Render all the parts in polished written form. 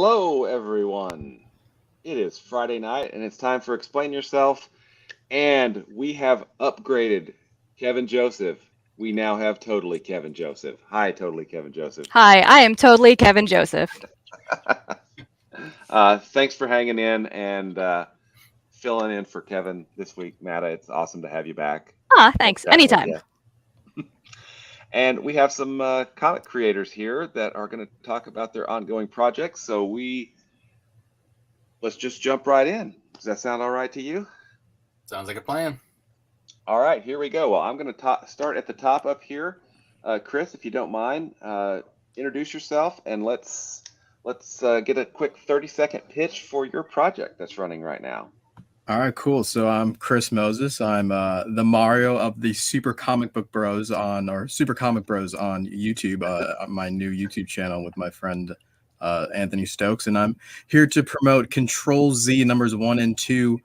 Hello, everyone. It is Friday night, and it's time for Explain Yourself. And we have upgraded Kevin Joseph. We now have Totally Kevin Joseph. Hi, Totally Kevin Joseph. Hi, I am totally Kevin Joseph. Thanks for hanging in and filling in for Kevin this week, Matta. It's awesome to have you back. Thanks. Chat with Anytime. you. And we have some comic creators here that are going to talk about their ongoing projects. So let's just jump right in. Does that sound all right to you? Sounds like a plan. All right, here we go. Well, I'm going to start at the top up here. Chris, if you don't mind, introduce yourself and let's get a quick 30-second pitch for your project that's running right now. All right, cool. So I'm Chris Moses. I'm the Mario of the Super Comic Bros on YouTube, my new YouTube channel with my friend Anthony Stokes, and I'm here to promote Control Z numbers 1 and 2,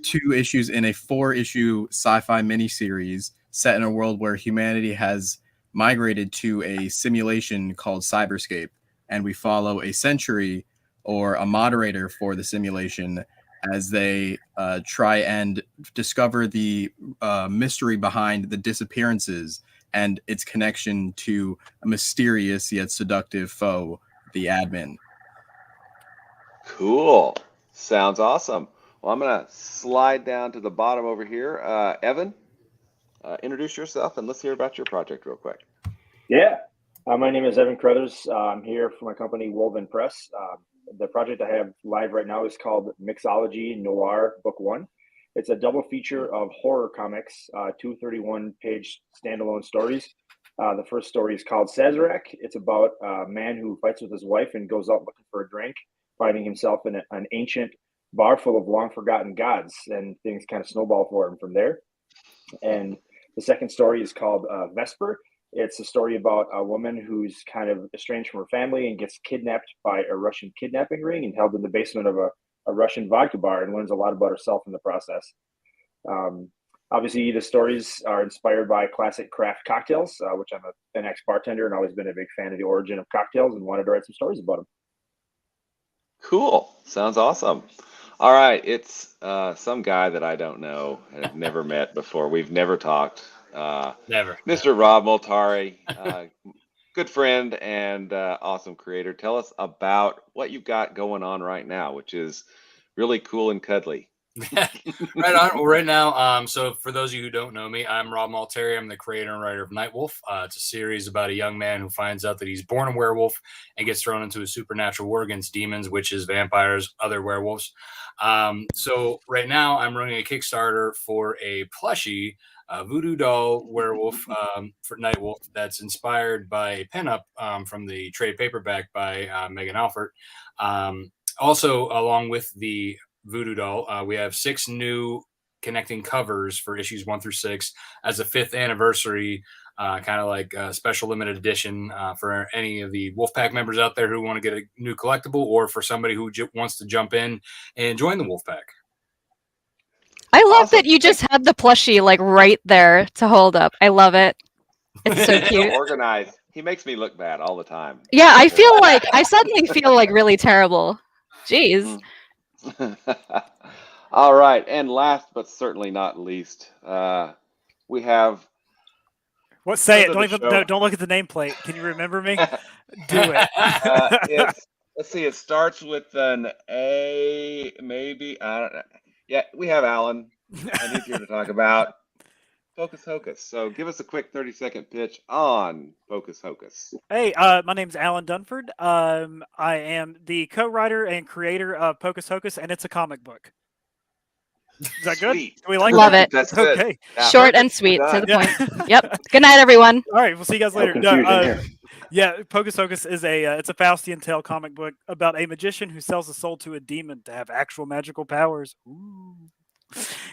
2 issues in a 4-issue sci-fi miniseries set in a world where humanity has migrated to a simulation called Cyberscape, and we follow a sentry or a moderator for the simulation as they try and discover the mystery behind the disappearances and its connection to a mysterious yet seductive foe, the admin. Cool. Sounds awesome. Well, I'm going to slide down to the bottom over here. Evan, introduce yourself and let's hear about your project real quick. Yeah. My name is Evan Crothers. I'm here for my company, Woven Press. The project I have live right now is called Mixology Noir Book 1. It's a double feature of horror comics, 2 31-page standalone stories. The first story is called Sazerac. It's about a man who fights with his wife and goes out looking for a drink, finding himself in an ancient bar full of long-forgotten gods, and things kind of snowball for him from there. And the second story is called Vesper. It's a story about a woman who's kind of estranged from her family and gets kidnapped by a Russian kidnapping ring and held in the basement of a Russian vodka bar, and learns a lot about herself in the process. Obviously, the stories are inspired by classic craft cocktails, which I'm an ex-bartender and always been a big fan of the origin of cocktails and wanted to write some stories about them. Cool. Sounds awesome. All right. It's some guy that I don't know and have never met before. We've never talked. Never. Mr. Rob Multari, good friend and awesome creator. Tell us about what you've got going on right now, which is really cool and cuddly. Right on. Well, right now, so for those of you who don't know me, I'm Rob Multari. I'm the creator and writer of Nightwolf. It's a series about a young man who finds out that he's born a werewolf and gets thrown into a supernatural war against demons, witches, vampires, other werewolves. So right now, I'm running a Kickstarter for a plushie, voodoo doll werewolf for Nightwolf that's inspired by a pinup from the trade paperback by Megan Alford. Also, along with the voodoo doll, we have 6 new connecting covers for issues 1 through 6 as a 5th anniversary, kind of like a special limited edition for any of the Wolfpack members out there who want to get a new collectible, or for somebody who wants to jump in and join the Wolfpack. I love that you just had the plushie like right there to hold up. I love it. It's so cute. So organized. He makes me look bad all the time. Yeah, I suddenly feel like really terrible. Jeez. All right, and last but certainly not least, we have. What? Say it. Don't look at the nameplate. Can you remember me? Do it. Let's see. It starts with an A, maybe. I don't know. Yeah, we have Alan. I need you to talk about Focus Hocus. So give us a quick 30-second pitch on Focus Hocus. Hey, my name's Alan Dunford. I am the co-writer and creator of Focus Hocus, and it's a comic book. Is that good? Sweet. Do we like Love that? it. That's good. Okay. Yeah, Short and sweet to the point. Yep. Good night, everyone. All right, we'll see you guys later. Yeah, Focus Hocus is it's a Faustian tale comic book about a magician who sells a soul to a demon to have actual magical powers. Ooh.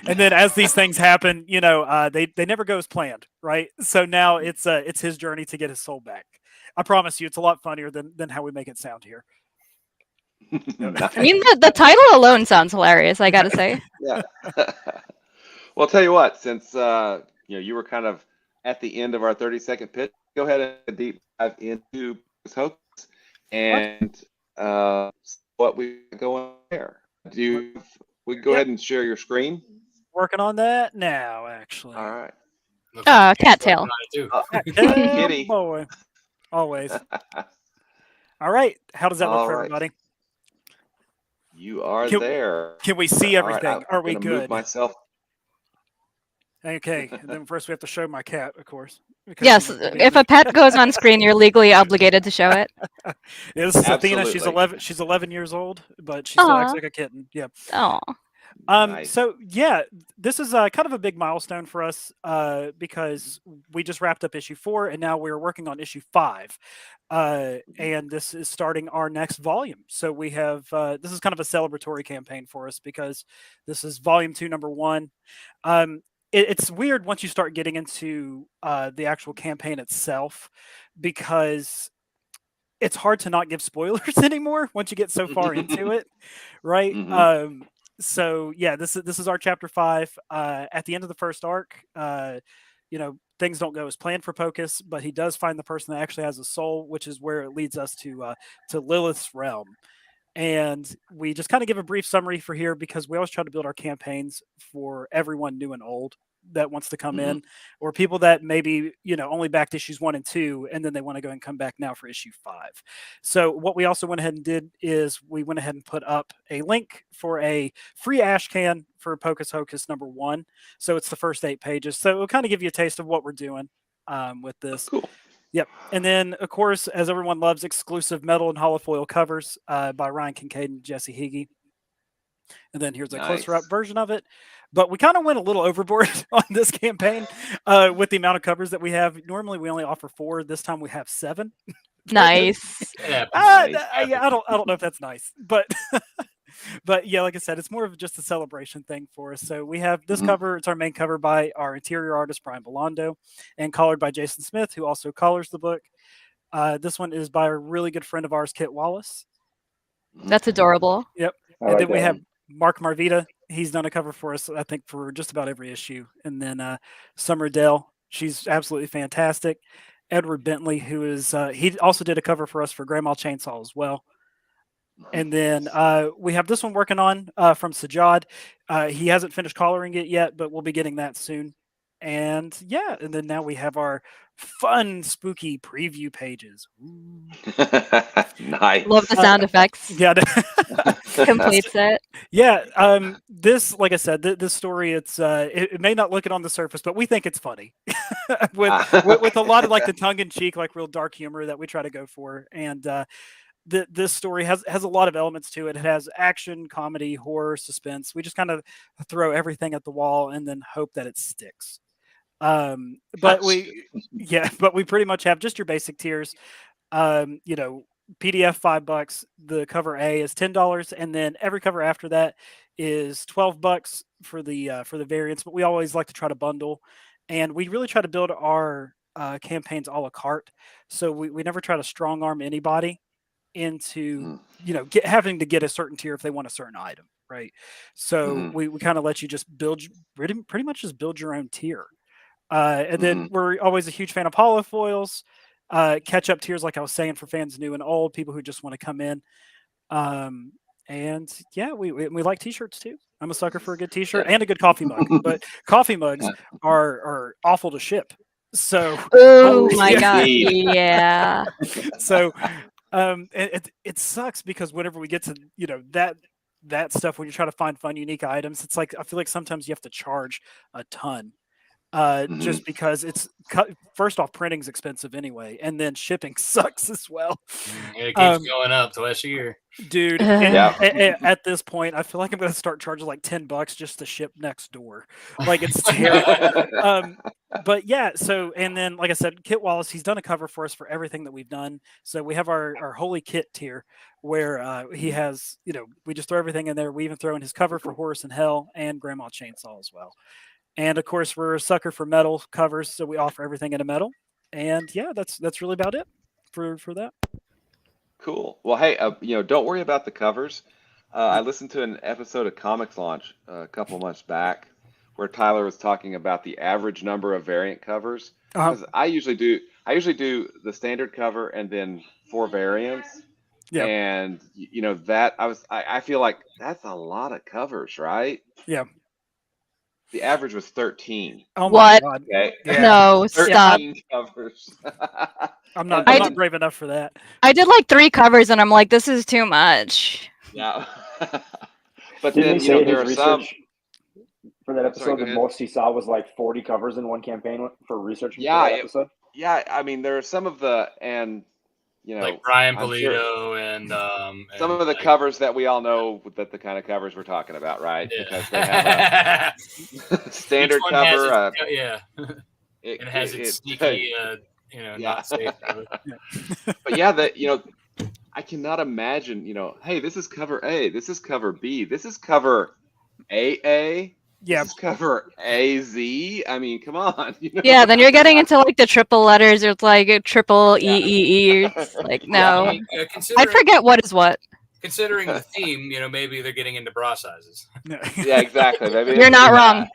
And then as these things happen, they never go as planned, right? So now it's his journey to get his soul back. I promise you, it's a lot funnier than how we make it sound here. I mean, the title alone sounds hilarious, I gotta say. Yeah. Well, I'll tell you what, since you were kind of at the end of our 30-second pitch, go ahead and deep dive into Focus Hocus and what we go in there. We can go ahead and share your screen. Working on that now, actually. All right. Looks like the cat's cattail. working on it, too. Yeah, Kitty. boy. Always. All right. How does that look All for right. everybody? You are Can- there. Can we see All right, everything? I'm Are we gonna move good? myself. Okay. And then first we have to show my cat, of course. because Yes, she wants to be if in a pet goes on screen, you're legally obligated to show it. Yeah, this is Athena. She's Absolutely. 11. She's 11 years old, but she still acts Aw. like a kitten. Yeah. Oh, Nice. So yeah, this is kind of a big milestone for us because we just wrapped up issue 4 and now we're working on issue 5. And this is starting our next volume. So we have this is kind of a celebratory campaign for us because this is volume 2, number 1. It's weird once you start getting into the actual campaign itself because it's hard to not give spoilers anymore once you get so far into it, right? Mhm. So yeah, this is our chapter 5. At the end of the first arc, things don't go as planned for Pocus, but he does find the person that actually has a soul, which is where it leads us to Lilith's realm. And we just kind of give a brief summary for here because we always try to build our campaigns for everyone new and old that wants to come Mhm. in, or people that maybe only backed issues 1 and 2 and then they want to go and come back now for issue 5. So what we also went ahead and did is we went ahead and put up a link for a free ash can for Pocus Hocus number 1. So it's the first 8 pages, so it'll kind of give you a taste of what we're doing with this. Cool. Yep. And then, of course, as everyone loves, exclusive metal and holofoil covers by Ryan Kincaid and Jesse Higgy. And then here's a closer up Nice. version of it. But we kind of went a little overboard on this campaign with the amount of covers that we have. Normally, we only offer 4. This time, we have 7. nice. Yeah, Nice. I don't know if that's nice, but but yeah, like I said, it's more of just a celebration thing for us. So we have this Mhm. cover. It's our main cover by our interior artist Brian Belando, and colored by Jason Smith, who also colors the book. This one is by a really good friend of ours, Kit Wallace. That's adorable. Yep. I And like then we that have one. Mark Marvita. He's done a cover for us, I think, for just about every issue. And then Summer Dell. She's absolutely fantastic. Edward Bentley, who is he also did a cover for us for Grandma Chainsaw as well. And then we have this one working on from Sajad. He hasn't finished coloring it yet, but we'll be getting that soon. And yeah, and then now we have our fun, spooky preview pages. Ooh. Nice. Love the sound effects. Yeah, Completes it. yeah. This, like I said, this story, it may not look it on the surface, but we think it's funny with a lot of like the tongue in cheek, like real dark humor that we try to go for. And this story has a lot of elements to it. It has action, comedy, horror, suspense. We just kind of throw everything at the wall and then hope that it sticks. But we pretty much have just your basic tiers. PDF $5. The cover A is $10, and then every cover after that is $12 for the variants. But we always like to try to bundle, and we really try to build our campaigns a la carte. So we never try to strong arm anybody into having to get a certain tier if they want a certain item, right? So we kind of let you just build pretty much just build your own tier. And then we're always a huge fan of holofoils, catch up tiers, like I was saying, for fans new and old, people who just want to come in. And yeah, we like t-shirts too. I'm a sucker for a good t-shirt and a good coffee mug, but coffee mugs are awful to ship. So oh my god, yeah. So it sucks because whenever we get to that stuff, when you try to find fun, unique items, it's like I feel like sometimes you have to charge a ton. Just because first off, printing's expensive anyway, and then shipping sucks as well. It keeps going up twice a year, dude. At this point, I feel like I'm going to start charging like $10 just to ship next door. Like it's terrible. But yeah, so and then like I said, Kit Wallace, he's done a cover for us for everything that we've done. So we have our Holy Kit tier where he has we just throw everything in there. We even throw in his cover for Horus in Hell and Grandma Chainsaw as well. And of course, we're a sucker for metal covers, so we offer everything in a metal. And yeah, that's really about it for that. Cool. Well, hey, don't worry about the covers. I listened to an episode of Comics Launch a couple months back where Tyler was talking about the average number of variant covers. Because I usually do the standard cover and then 4 variants. Yeah. And I feel like that's a lot of covers, right? Yeah. The average was 13. Oh What? my god. Okay. Yeah. No, stop. 13 covers. I'm not And I I'm not then- brave enough for that. I did like 3 covers, and I'm like, this is too much. Yeah. But Didn't then, he say there his are some. research for that Sorry, episode, go the ahead. most he saw was like 40 covers in one campaign for researching Yeah, for that episode? Yeah, I mean, there are some of the, and, Like Brian I'm sure Polito and some of the like, covers that we all know that the kind of covers we're talking about, right? yeah. Because they have a standard Each one has cover. its- yeah, it has its sneaky, Yeah. not safe. But yeah, I cannot imagine, hey, this is cover A, this is cover B, this is cover AA, Yeah. this is cover AZ. I mean, come on. Yeah, then you're getting into like the triple letters. It's like a triple EEE. It's like, no. I mean, I considering, forget what is what. considering the theme, maybe they're getting into bra sizes. Yeah, exactly. Maybe You're not wrong.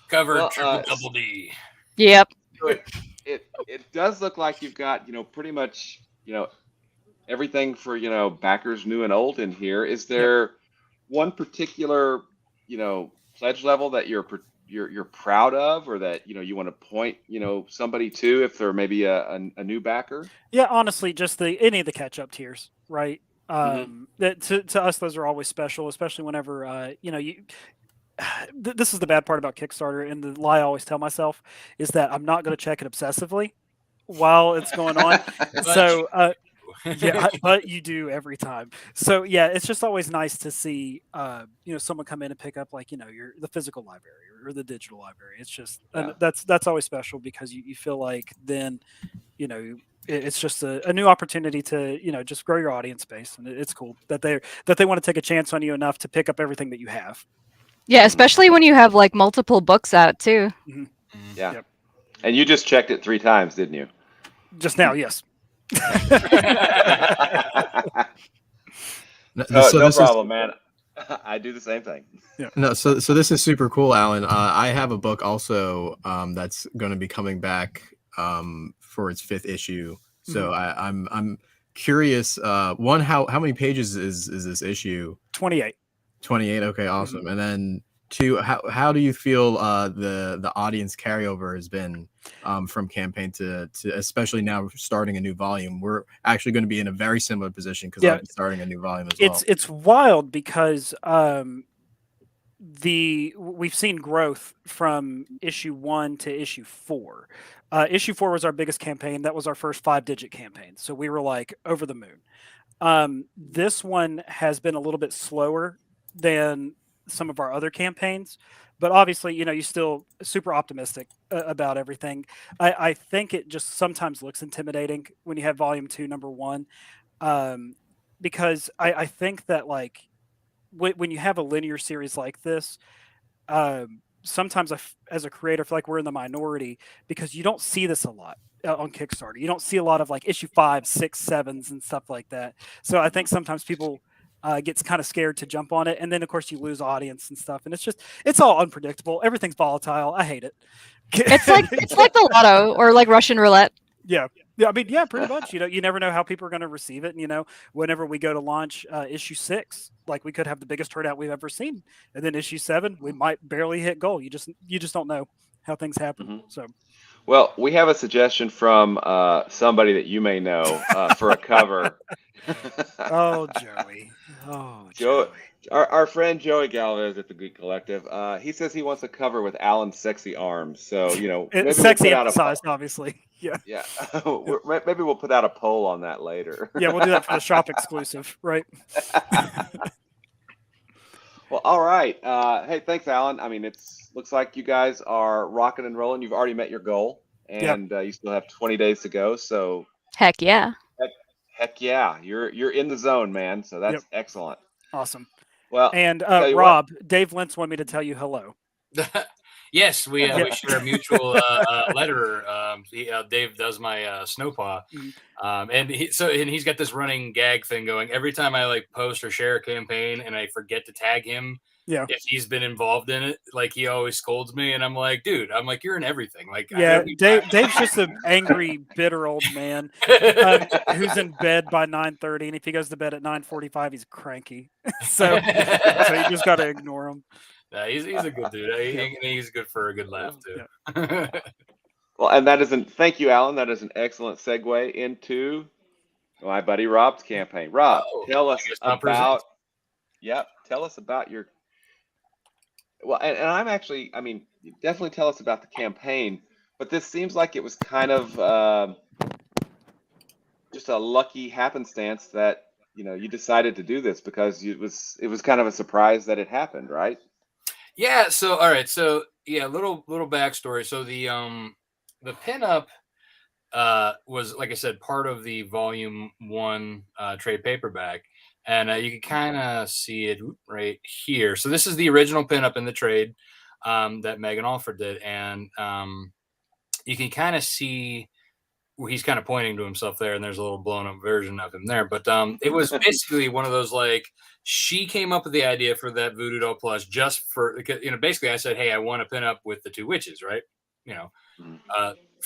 Cover Well, triple double D. Yep. So it does look like you've got, pretty much, everything for, backers new and old in here. Is there one particular, pledge level that you're proud of, or that, you want to point, somebody to if they're maybe a new backer? Yeah, honestly, just any of the catch-up tiers, right? That to us, those are always special, especially whenever this is the bad part about Kickstarter, and the lie I always tell myself is that I'm not going to check it obsessively while it's going on. So yeah, but you do every time. So yeah, it's just always nice to see someone come in and pick up like the physical library or the digital library. It's just and that's always special because you feel like then it's just a new opportunity to just grow your audience base, and it's cool that they want to take a chance on you enough to pick up everything that you have. Yeah, especially when you have like multiple books out too. Mm-hmm. Yeah. Yep. And you just checked it 3 times, didn't you? Just now, yes. No problem, man. I do the same thing. Yeah. No, so this is super cool, Alan. I have a book also that's going to be coming back for its 5th issue. So I'm curious. One, how many pages is this issue? 28. 28. Okay, awesome. And then 2, how do you feel the audience carryover has been from campaign to especially now starting a new volume? We're actually going to be in a very similar position because I'll be starting a new volume as well. It's wild because we've seen growth from issue 1 to issue 4. Issue 4 was our biggest campaign. That was our first 5-digit campaign. So we were like over the moon. This one has been a little bit slower than some of our other campaigns, but obviously, you're still super optimistic about everything. I think it just sometimes looks intimidating when you have volume 2, number 1, because I think that like when you have a linear series like this, sometimes as a creator, feel like we're in the minority because you don't see this a lot on Kickstarter. You don't see a lot of like issue 5, 6, 7s and stuff like that. So I think sometimes people gets kind of scared to jump on it, and then of course you lose audience and stuff, and it's all unpredictable. Everything's volatile. I hate it. It's like the lotto or like Russian roulette. Yeah. I mean, yeah, pretty much. You never know how people are going to receive it. And whenever we go to launch issue 6, like we could have the biggest turnout we've ever seen, and then issue 7, we might barely hit goal. You just don't know how things happen. So. Well, we have a suggestion from somebody that you may know for a cover. Oh, Joey. Oh, Joey. Our friend Joey Galvez at the Geek Collective. He says he wants a cover with Alan's sexy arms. So maybe sexy we'll emphasized, obviously. Yeah. Yeah. Maybe we'll put out a poll on that later. Yeah, we'll do that for the shop exclusive, right? Well, all right. Hey, thanks, Alan. I mean, looks like you guys are rocking and rolling. You've already met your goal, and you still have 20 days to go. So heck yeah. Heck yeah, you're in the zone, man. So that's excellent. Awesome. Well, and Rob, Dave Lentz wanted me to tell you hello. Yes, we share a mutual letterer. Dave does my snowpaw, and he's got this running gag thing going. Every time I like post or share a campaign and I forget to tag him, Yeah. if he's been involved in it. Like he always scolds me, and I'm like, dude, you're in everything. Like, Yeah, Dave's just an angry, bitter old man who's in bed by 9:30, and if he goes to bed at 9:45, he's cranky. so you just got to ignore him. Yeah, he's a good dude. He's good for a good laugh too. Yeah. Well, and thank you, Alan. That is an excellent segue into my buddy Rob's campaign. Rob, tell us about. Yep, tell us about your. Well, and I'm actually, I mean, definitely tell us about the campaign. But this seems like it was kind of just a lucky happenstance that you decided to do this because it was kind of a surprise that it happened, right? Yeah. So all right. So yeah, little backstory. So the pinup was, like I said, part of the volume 1 trade paperback, and you can kind of see it right here. So this is the original pinup in the trade that Megan Alford did, and you can kind of see where he's kind of pointing to himself there, and there's a little blown up version of him there. But it was basically one of those, like, she came up with the idea for that Voodoo Doll plush just for, basically I said, hey, I want to pin up with the 2 witches, right?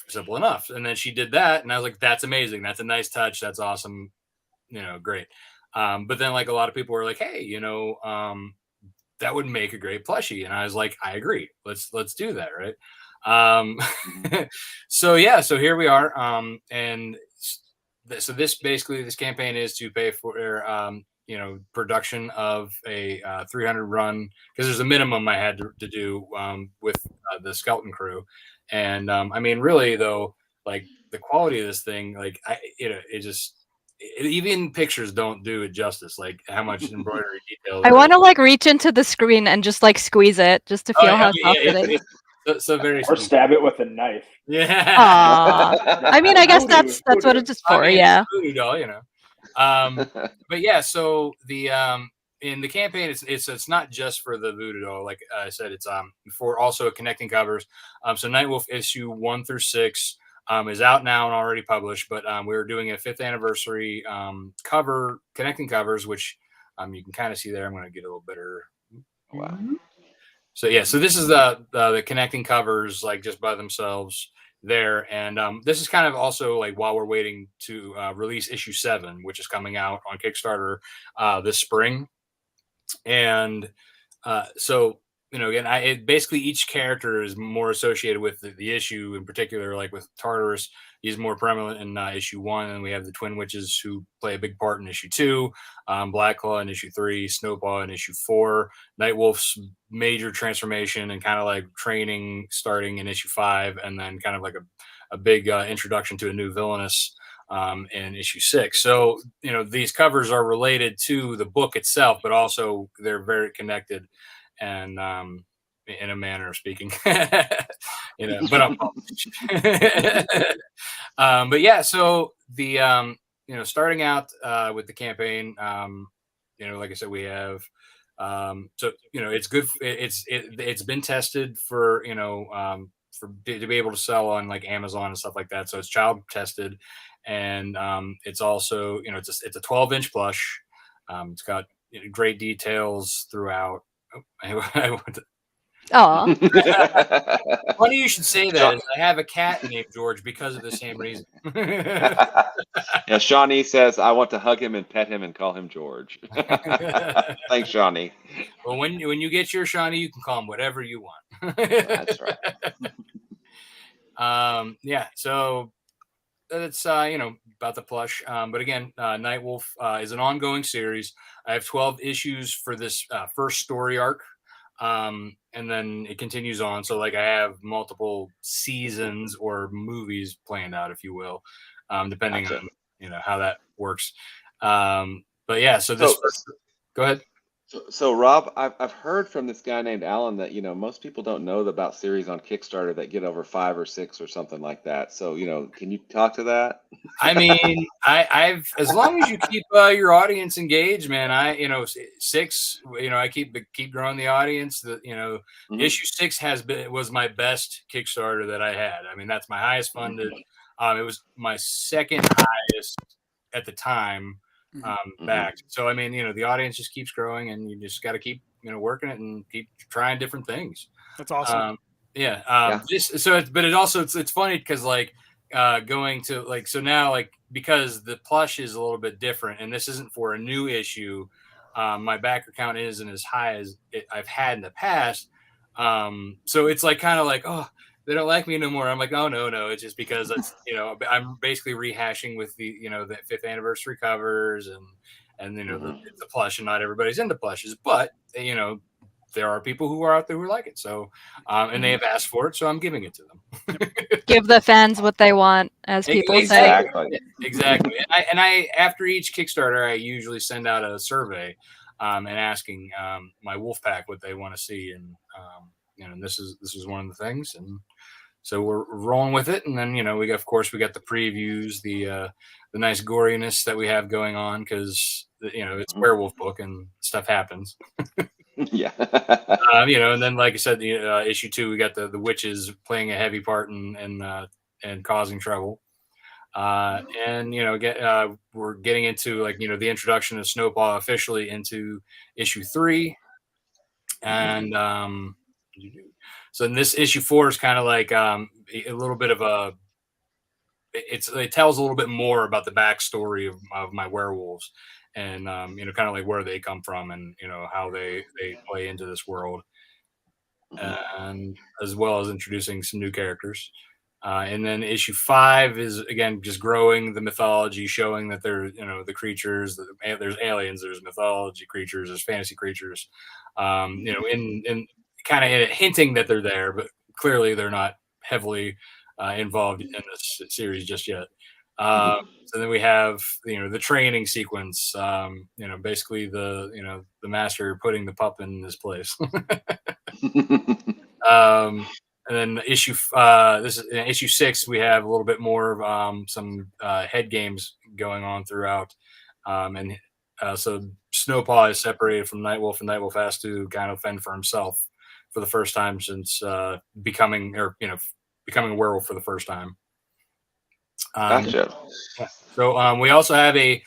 Simple enough. And then she did that, and I was like, that's amazing. That's a nice touch. That's awesome. Great. But then, like, a lot of people were like, hey, that would make a great plushie. And I was like, I agree. Let's do that, right? So here we are. So this campaign is to pay for production of a 300 run, because there's a minimum I had to do with the skeleton crew. And I mean, really though, like, the quality of this thing, like, even pictures don't do it justice, like how much embroidery detail. I want to like reach into the screen and just like squeeze it just to feel how soft it is. So very or stab it with a knife. Yeah. I mean, I guess that's what it's just for. Yeah. Voodoo doll, but yeah, so the in the campaign, it's not just for the Voodoo Doll. Like I said, it's for also connecting covers. So Nightwolf issue 1 through 6 is out now and already published. But we're doing a 5th anniversary cover, connecting covers, which you can kind of see there. I'm going to get a little better. Wow. So yeah, so this is the connecting covers, like, just by themselves there. And this is kind of also like while we're waiting to release issue 7, which is coming out on Kickstarter this spring. And so again, basically each character is more associated with the issue. In particular, like with Tartarus, he's more prevalent in issue 1, and we have the Twin Witches who play a big part in issue 2, Blackclaw in issue 3, Snowpaw in issue 4, Nightwolf's major transformation and kind of like training starting in issue 5, and then kind of like a big introduction to a new villainess in issue 6. So these covers are related to the book itself, but also they're very connected, and in a manner of speaking, but but yeah. So the starting out with the campaign, like I said, we have it's good. It's been tested for to be able to sell on like Amazon and stuff like that. So it's child tested. And it's also, it's a 12-inch plush. It's got great details throughout. Oh, Funny you should say that. Is I have a cat named George because of the same reason. Yeah, Shawnee says, I want to hug him and pet him and call him George. Thanks, Shawnee. Well, when you get your Shawnee, you can call him whatever you want. That's right. Yeah, so that's about the plush. But again, Nightwolf is an ongoing series. I have 12 issues for this first story arc, and then it continues on. So like I have multiple seasons or movies planned out, if you will, depending on how that works. But yeah, so this. Go ahead. So Rob, I've heard from this guy named Alan that most people don't know about series on Kickstarter that get over 5 or 6 or something like that. So can you talk to that? I mean, I've as long as you keep your audience engaged, man. 6, I keep growing the audience. Issue 6 was my best Kickstarter that I had. I mean, that's my highest funded. It was my second highest at the time. Back. So I mean, the audience just keeps growing, and you just got to keep working it and keep trying different things. That's awesome. Yeah. It's funny because like going to like, so now like, because the plush is a little bit different and this isn't for a new issue, my backer count isn't as high as I've had in the past. So it's like kind of like, oh, they don't like me no more. I'm like, oh no, it's just because it's I'm basically rehashing with the the 5th anniversary covers and it's a plush and not everybody's into plushes, but there are people who are out there who like it. So, and they have asked for it, so I'm giving it to them. Give the fans what they want, as people say. Exactly. And I after each Kickstarter, I usually send out a survey, and asking my wolf pack what they want to see, and this is one of the things, and so we're rolling with it. And then we got the previews, the nice goriness that we have going on because it's a werewolf book and stuff happens. Yeah. And then like I said, the issue 2, we got the witches playing a heavy part and causing trouble. And we're getting into like the introduction of Snowpaw officially into issue 3, and so in this issue 4 is kind of like a little bit of it tells a little bit more about the backstory of my werewolves, and kind of like where they come from and how they play into this world, and as well as introducing some new characters. And then issue 5 is again just growing the mythology, showing that there's the creatures, there's aliens, there's mythology creatures, there's fantasy creatures, in kind of hinting that they're there, but clearly they're not heavily involved in this series just yet. So then we have the training sequence, basically the master putting the pup in this place. And then issue 6, we have a little bit more of some head games going on throughout, so Snowpaw is separated from Nightwolf, and Nightwolf has to kind of fend for himself for the first time since becoming a werewolf for the first time. Gotcha. So we also have a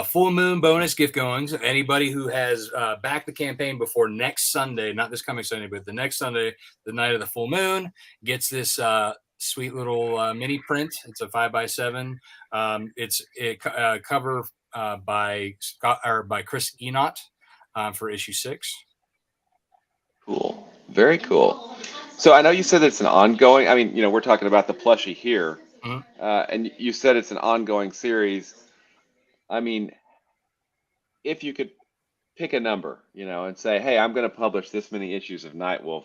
full moon bonus gift going. So anybody who has backed the campaign before next Sunday, not this coming Sunday, but the next Sunday, the night of the full moon, gets this sweet little mini print. It's a 5x7. It's a cover by Chris Enott for issue 6. Cool. Very cool. So I know you said it's an ongoing. I mean, we're talking about the plushie here, and you said it's an ongoing series. I mean, if you could pick a number, and say, hey, I'm going to publish this many issues of Nightwolf,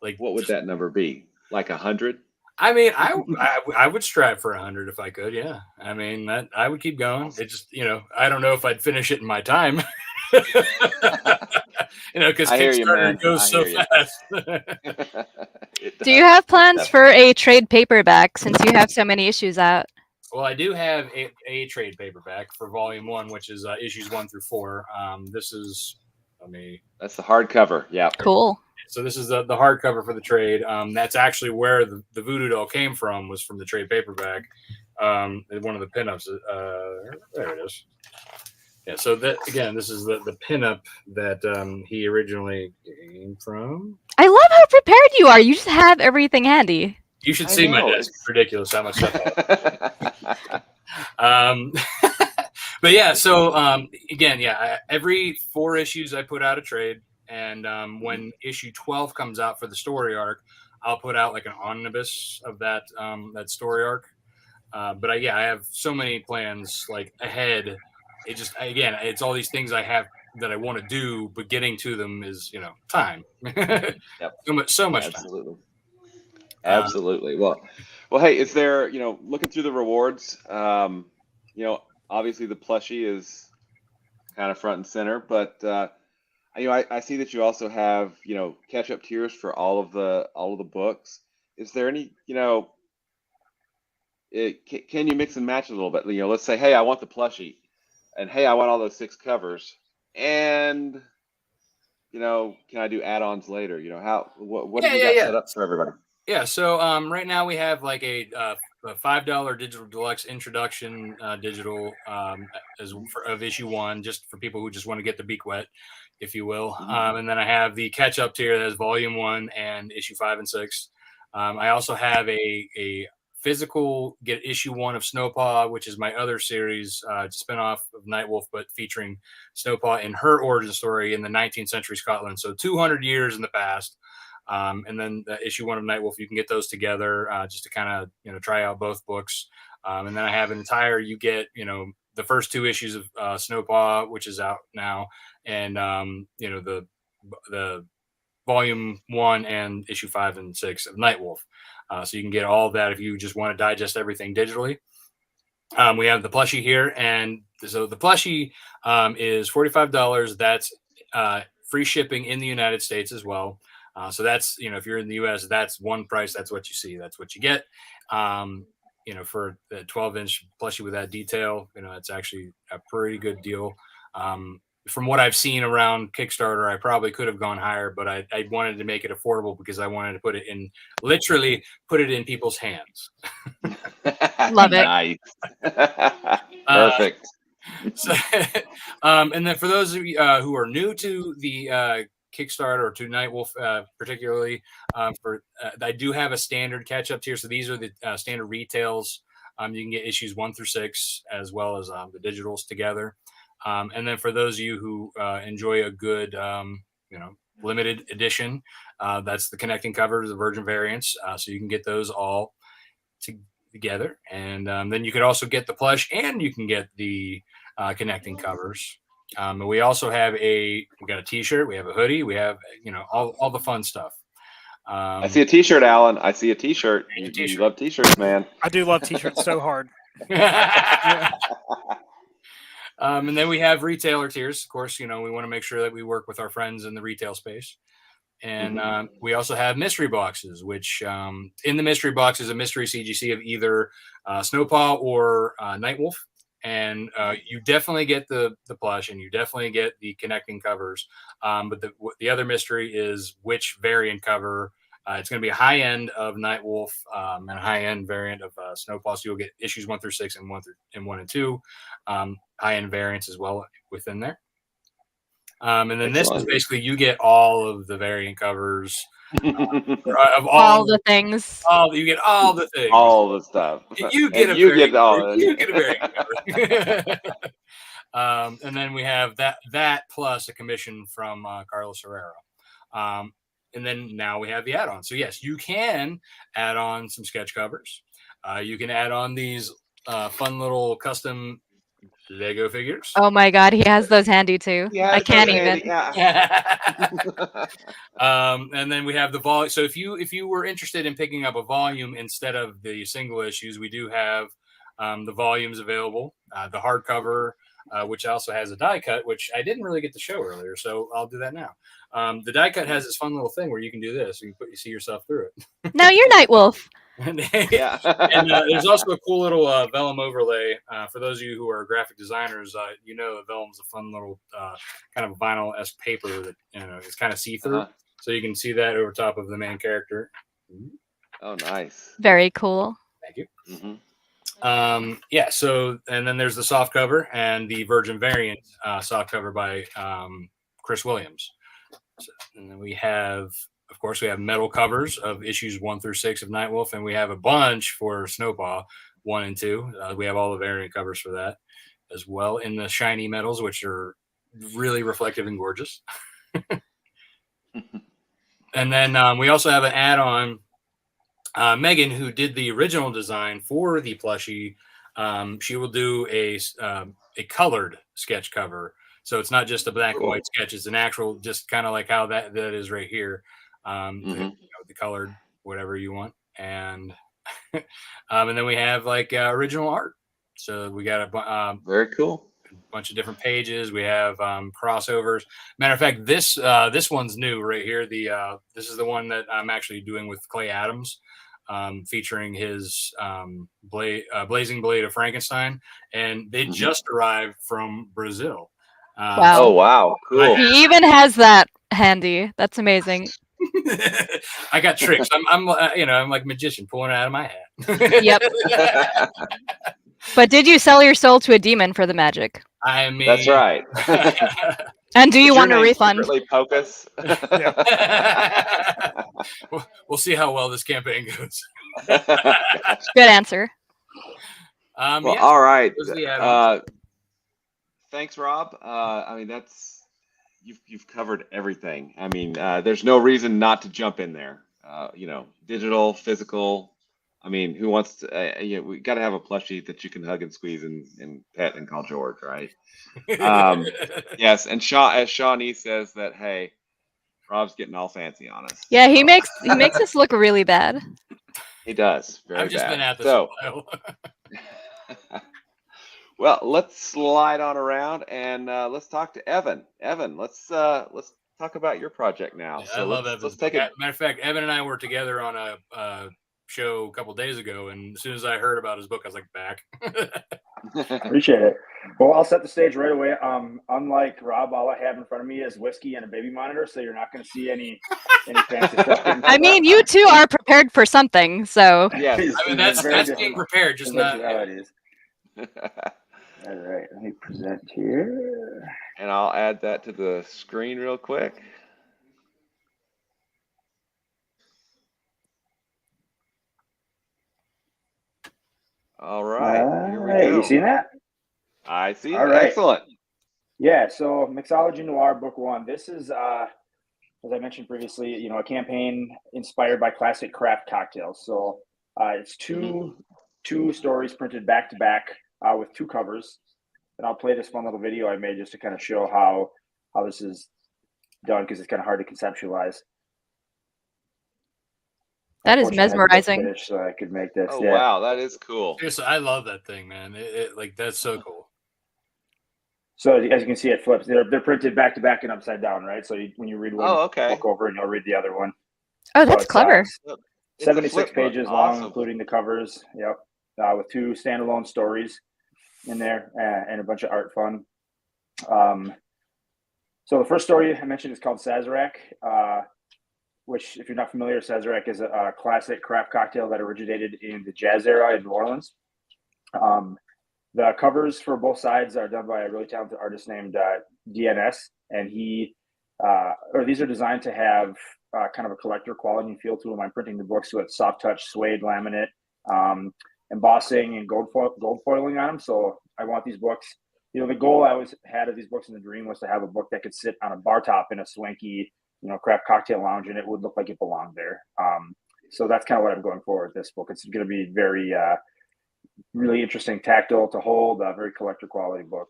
like what would that number be? Like 100? I mean, I would strive for 100 if I could. Yeah. I mean, I would keep going. It just, I don't know if I'd finish it in my time. Because Kickstarter goes so fast. Do you have plans for a trade paperback since you have so many issues out? Well, I do have a trade paperback for volume 1, which is issues 1 through 4. This is, that's the hardcover. Yeah. Cool. So this is the hardcover for the trade. That's actually where the voodoo doll came from, was from the trade paperback. One of the pinups. There it is. Yeah. So that again, this is the pinup that he originally came from. I love how prepared you are. You just have everything handy. You should see my desk. It's ridiculous how much stuff. But yeah, so again, every 4 issues I put out a trade, and when issue 12 comes out for the story arc, I'll put out like an omnibus of that story arc. But I have so many plans like ahead. It just it's all these things I have that I want to do, but getting to them is time. Yep. so much Absolutely. time. Absolutely. Well, hey, is there, looking through the rewards, obviously the plushie is kind of front and center, but, I see that you also have, catch up tiers for all of the books. Is there any, can you mix and match a little bit? Let's say, hey, I want the plushie, and hey, I want all those 6 covers, and, can I do add-ons later? What do you got set up for everybody? Yeah, so right now we have like a $5 digital deluxe introduction digital of issue 1, just for people who just want to get the beak wet, if you will. And then I have the catch up tier that has volume 1 and issue 5 and 6. I also have a physical get issue 1 of Snowpaw, which is my other series, spinoff of Nightwolf, but featuring Snowpaw in her origin story in the 19th century Scotland. So 200 years in the past. And then the issue 1 of Nightwolf, you can get those together just to kind of try out both books. And then I have an entire, you get the first 2 issues of Snowpaw, which is out now, and the volume 1 and issue 5 and 6 of Nightwolf. So you can get all of that if you just want to digest everything digitally. We have the plushie here, and so the plushie is $45. That's free shipping in the United States as well. So that's, if you're in the US, that's one price. That's what you see. That's what you get. For the 12-inch plushie with that detail, it's actually a pretty good deal. From what I've seen around Kickstarter, I probably could have gone higher, but I wanted to make it affordable because I wanted to literally put it in people's hands. Love it. Nice. Perfect. And then for those of you who are new to the Kickstarter or to Nightwolf particularly, I do have a standard catch-up tier. So these are the standard retails. You can get issues 1 through 6 as well as the digitals together. And then for those of you who enjoy a good, limited edition, that's the connecting covers, the Virgin variants. So you can get those all together. And then you could also get the plush, and you can get the connecting covers. And we also have we got a t-shirt, we have a hoodie, we have, all the fun stuff. I see a t-shirt, Alan. I see a t-shirt. You love t-shirts, man. I do love t-shirts so hard. And then we have retailer tiers. Of course, we want to make sure that we work with our friends in the retail space. And we also have mystery boxes, which in the mystery box is a mystery CGC of either Snowpaw or Nightwolf. And you definitely get the plush, and you definitely get the connecting covers. But the other mystery is which variant cover. It's going to be a high end of Nightwolf and a high end variant of Snowpaw. So you'll get issues 1 through 6 and 1 and 2, high end variants as well within there. And then this is basically you get all of the variant covers of all the things. You get all the things, all the stuff. You get a variant cover. And then we have that plus a commission from Carlos Herrera. And then now we have the add-on. So yes, you can add on some sketch covers. You can add on these fun little custom Lego figures. Oh my God, he has those handy too. Yeah, I can't even. And then we have the volume. So if you were interested in picking up a volume instead of the single issues, we do have the volumes available. The hardcover, which also has a die cut, which I didn't really get to show earlier, so I'll do that now. The die cut has this fun little thing where you can do this. You see yourself through it. Now you're Nightwolf. Yeah. And there's also a cool little vellum overlay. For those of you who are graphic designers, that vellum's a fun little kind of vinyl-esque paper that it's kind of see-through. So you can see that over top of the main character. Oh, nice. Very cool. Thank you. So and then there's the soft cover and the Virgin variant soft cover by Chris Williams. And then we have, of course, we have metal covers of issues 1 through 6 of Nightwolf, and we have a bunch for Snowpaw 1 and 2. We have all the variant covers for that as well in the shiny metals, which are really reflective and gorgeous. And then we also have an add-on. Megan, who did the original design for the plushie, she will do a colored sketch cover. So it's not just a black and white sketch; it's an actual, just kind of like how that is right here. The colored, whatever you want, and and then we have like original art. So we got a very cool bunch of different pages. We have crossovers. Matter of fact, this one's new right here. This is the one that I'm actually doing with Clay Adams. Featuring his Blazing Blade of Frankenstein, and they just arrived from Brazil. Wow. Oh wow, cool. He even has that handy. That's amazing. I got tricks. I'm like a magician pulling it out of my hat. Yep. But did you sell your soul to a demon for the magic? I mean, That's right. And do you Is want a your name refund? secretly Pocus? We'll see how well this campaign goes. Good answer. Well, all right. those are the add-ons. Thanks, Rob. I mean, you've covered everything. I mean, there's no reason not to jump in there. Digital, physical. I mean, who wants to? We got to have a plushie that you can hug and squeeze and pet and call George, right? Yes, and as Shawnee says that, hey, Rob's getting all fancy on us. Yeah, he makes us look really bad. He does. Very I've just bad. been at this So, a while. well, let's slide on around and let's talk to Evan. Evan, let's talk about your project now. Yeah, so I love let's Evan's take book. it. Matter of fact, Evan and I were together on a show a couple days ago, and as soon as I heard about his book, I was like, back. Appreciate it. Well, I'll set the stage right away. Unlike Rob, all I have in front of me is whiskey and a baby monitor, so you're not going to see any fancy stuff. I mean, you two are prepared for something, so. Yes. I mean, that's being prepared, just not. All right, let me present here. And I'll add that to the screen real quick. All right. Here we go. You seen that? I see. All right. Excellent. Yeah, so Mixology Noir Book 1. This is, as I mentioned previously, a campaign inspired by classic craft cocktails. So it's two stories printed back to back with two covers. And I'll play this fun little video I made just to kind of show how this is done, because it's kind of hard to conceptualize. That is mesmerizing. Finish so I could make this. Oh, yeah. wow. That is cool. Seriously, I love that thing, man. That's so cool. So as you can see, it flips. They're printed back to back and upside down, right? So when you read one, look over and you'll read the other one. Oh, that's clever. 76 pages long, awesome. including the covers. Yep. With two standalone stories in there and a bunch of art fun. So the first story I mentioned is called Sazerac, which, if you're not familiar, Sazerac is a classic craft cocktail that originated in the jazz era in New Orleans. The covers for both sides are done by a really talented artist named DNS, and these are designed to have kind of a collector quality feel to them. I'm printing the books with soft touch suede laminate, embossing and gold foiling on them. So I want these books. The goal I always had of these books in the dream was to have a book that could sit on a bar top in a swanky, craft cocktail lounge, and it would look like it belonged there. So that's kind of what I'm going for with this book. It's going to be very really interesting, tactile to hold, a very collector quality book.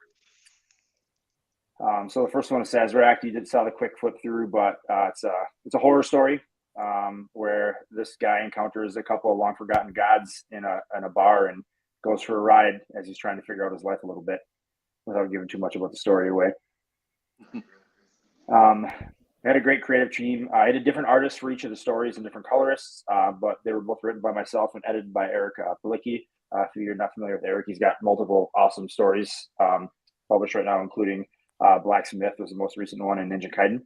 So the first one is Sazerac. You did saw the quick flip through, but it's a horror story where this guy encounters a couple of long forgotten gods in a bar and goes for a ride as he's trying to figure out his life a little bit without giving too much about the story away. I had a great creative team. I had a different artist for each of the stories and different colorists, but they were both written by myself and edited by Eric Palicki. If you're not familiar with Eric, he's got multiple awesome stories published right now, including Blacksmith was the most recent one, and Ninja Kaiden.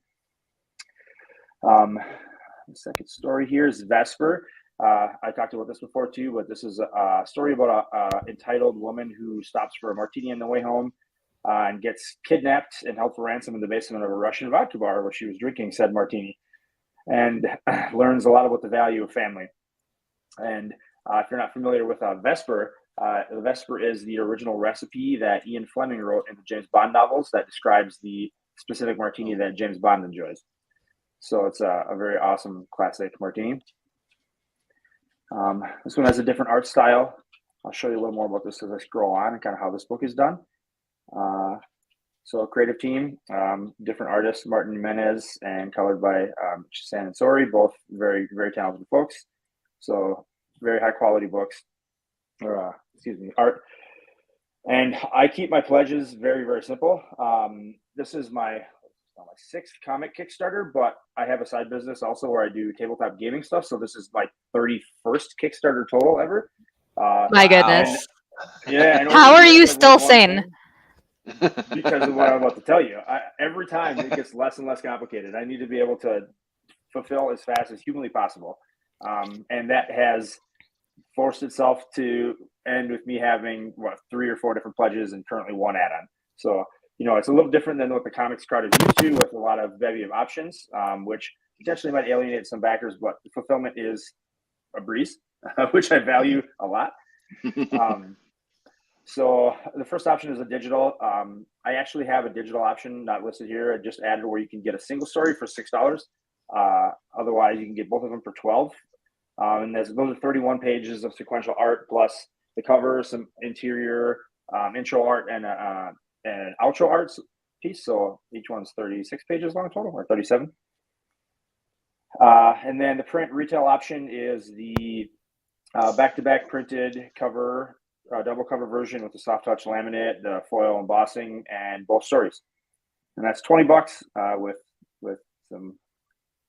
The second story here is Vesper. I talked about this before too, but this is a story about a entitled woman who stops for a martini on the way home and gets kidnapped and held for ransom in the basement of a Russian vodka bar where she was drinking said martini, and learns a lot about the value of family. And if you're not familiar with Vesper, Vesper is the original recipe that Ian Fleming wrote in the James Bond novels that describes the specific martini that James Bond enjoys. So it's a very awesome classic martini. This one has a different art style. I'll show you a little more about this as I scroll on and kind of how this book is done. So creative team, different artists, Martin Jimenez and colored by San and Sori, both very, very talented folks. So very high quality books, art. And I keep my pledges very, very simple. This is my sixth comic Kickstarter, but I have a side business also where I do tabletop gaming stuff. So this is my 31st Kickstarter total ever. My goodness. Yeah. How are you still sane? Because of what I'm about to tell you. Every time it gets less and less complicated. I need to be able to fulfill as fast as humanly possible. And that has forced itself to end with me having 3 or 4 different pledges and currently 1 add-on. So, it's a little different than what the comics crowd is used to, with a lot of bevy of options, which potentially might alienate some backers, but the fulfillment is a breeze, which I value a lot. So the first option is a digital. I actually have a digital option not listed here. I just added where you can get a single story for $6. Otherwise, you can get both of them for $12. And those are 31 pages of sequential art, plus the cover, some interior intro art, and an outro art piece. So each one's 36 pages long total, or 37. And then the print retail option is the back-to-back printed cover, double cover version with the soft touch laminate, the foil embossing, and both stories. And that's $20 with some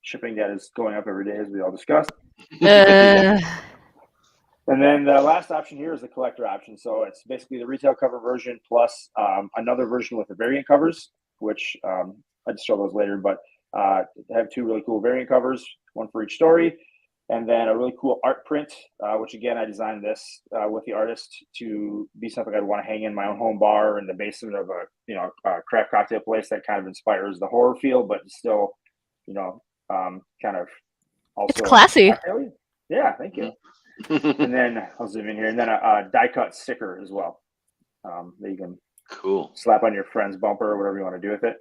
shipping that is going up every day, as we all discussed. And then the last option here is the collector option. So it's basically the retail cover version plus another version with the variant covers, which I'd show those later, but I have 2 really cool variant covers, 1 for each story. And then a really cool art print, which again, I designed this with the artist to be something I'd want to hang in my own home bar in the basement of a craft cocktail place that kind of inspires the horror feel, but still, kind of also. It's classy. Yeah, thank you. And then I'll zoom in here, and then a die cut sticker as well that you can slap on your friend's bumper or whatever you want to do with it.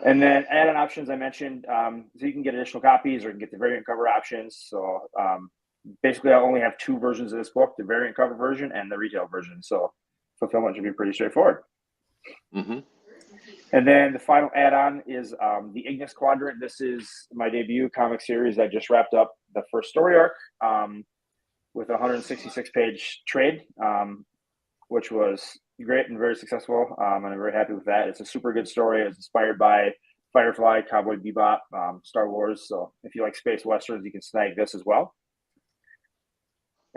And then add-on options I mentioned, so you can get additional copies or you can get the variant cover options. So basically, I only have 2 versions of this book: the variant cover version and the retail version. So fulfillment should be pretty straightforward. Mm-hmm. And then the final add-on is the Ignis Quadrant. This is my debut comic series. I just wrapped up the first story arc with a 166-page trade, which was great and very successful. And I'm very happy with that. It's a super good story. It's inspired by Firefly, Cowboy Bebop, Star Wars. So if you like space westerns, you can snag this as well.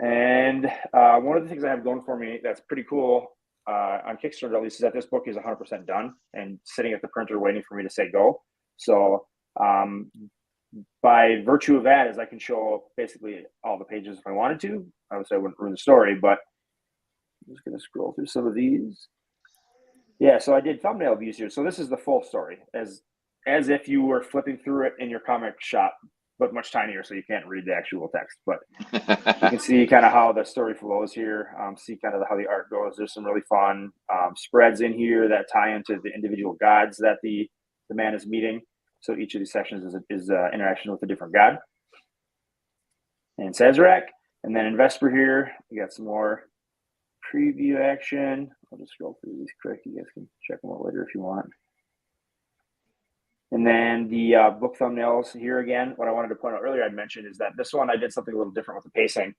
And one of the things I have going for me that's pretty cool on Kickstarter, at least, is that this book is 100% done and sitting at the printer waiting for me to say go. So by virtue of that, is I can show basically all the pages if I wanted to. Obviously, I wouldn't ruin the story, but I'm just going to scroll through some of these. Yeah, so I did thumbnail views here. So this is the full story, as if you were flipping through it in your comic shop, but much tinier, so you can't read the actual text. But you can see kind of how the story flows here. See kind of how the art goes. There's some really fun spreads in here that tie into the individual gods that the man is meeting. So each of these sections is interaction with a different god. And Sazerac. And then in Vesper here, we got some more preview action. I'll just scroll through these quick. You guys can check them out later if you want. And then the book thumbnails here again. What I wanted to point out earlier, I'd mentioned, is that this one I did something a little different with the pacing.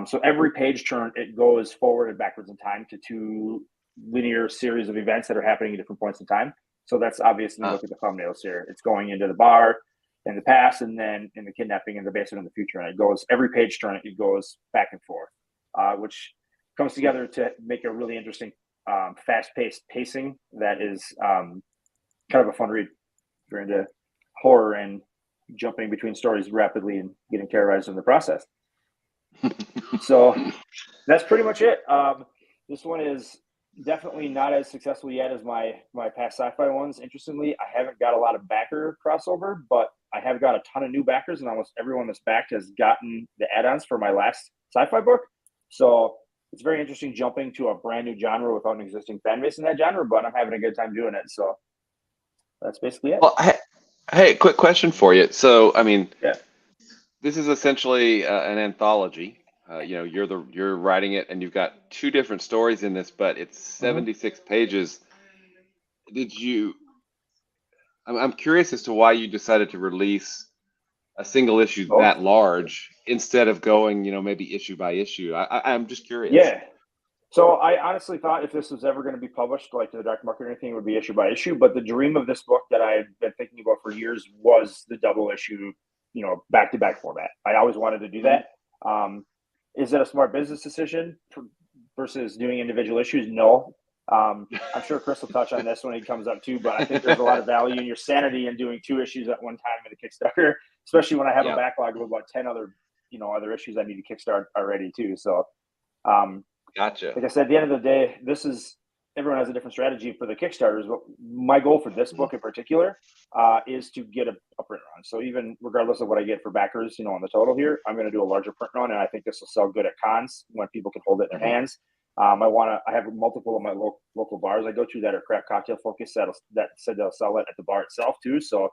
So every page turn, it goes forward and backwards in time to 2 linear series of events that are happening at different points in time. So that's obvious when you look at the thumbnails here. It's going into the bar in the past, and then in the kidnapping in the basement in the future. And it goes, every page turn, it goes back and forth, which comes together to make a really interesting, fast-paced pacing that is kind of a fun read. If you're into horror and jumping between stories rapidly and getting terrorized in the process. So that's pretty much it. This one is definitely not as successful yet as my past sci-fi ones. Interestingly, I haven't got a lot of backer crossover, but I have got a ton of new backers, and almost everyone that's backed has gotten the add-ons for my last sci-fi book. So it's very interesting jumping to a brand new genre without an existing fan base in that genre, but I'm having a good time doing it. So that's basically it. Well, hey, quick question for you. So, I mean, yeah, this is essentially an anthology. You're writing it, and you've got 2 different stories in this, but it's 76 pages. I'm curious as to why you decided to release a single issue that large instead of going, maybe issue by issue. I'm just curious. Yeah. So I honestly thought if this was ever going to be published, like to the dark market or anything, it would be issue by issue. But the dream of this book that I've been thinking about for years was the double issue, back-to-back format. I always wanted to do that. Is it a smart business decision versus doing individual issues? No. I'm sure Chris will touch on this when he comes up too, but I think there's a lot of value in your sanity in doing 2 issues at one time in a Kickstarter, especially when I have a backlog of about 10 other issues I need to kickstart already too. So, Gotcha. like I said, at the end of the day, everyone has a different strategy for the Kickstarters, but my goal for this book in particular is to get a print run. So even regardless of what I get for backers, on the total here, I'm going to do a larger print run, and I think this will sell good at cons when people can hold it in their hands. I have multiple of my local bars I go to that are craft cocktail focused that said they'll sell it at the bar itself too. So,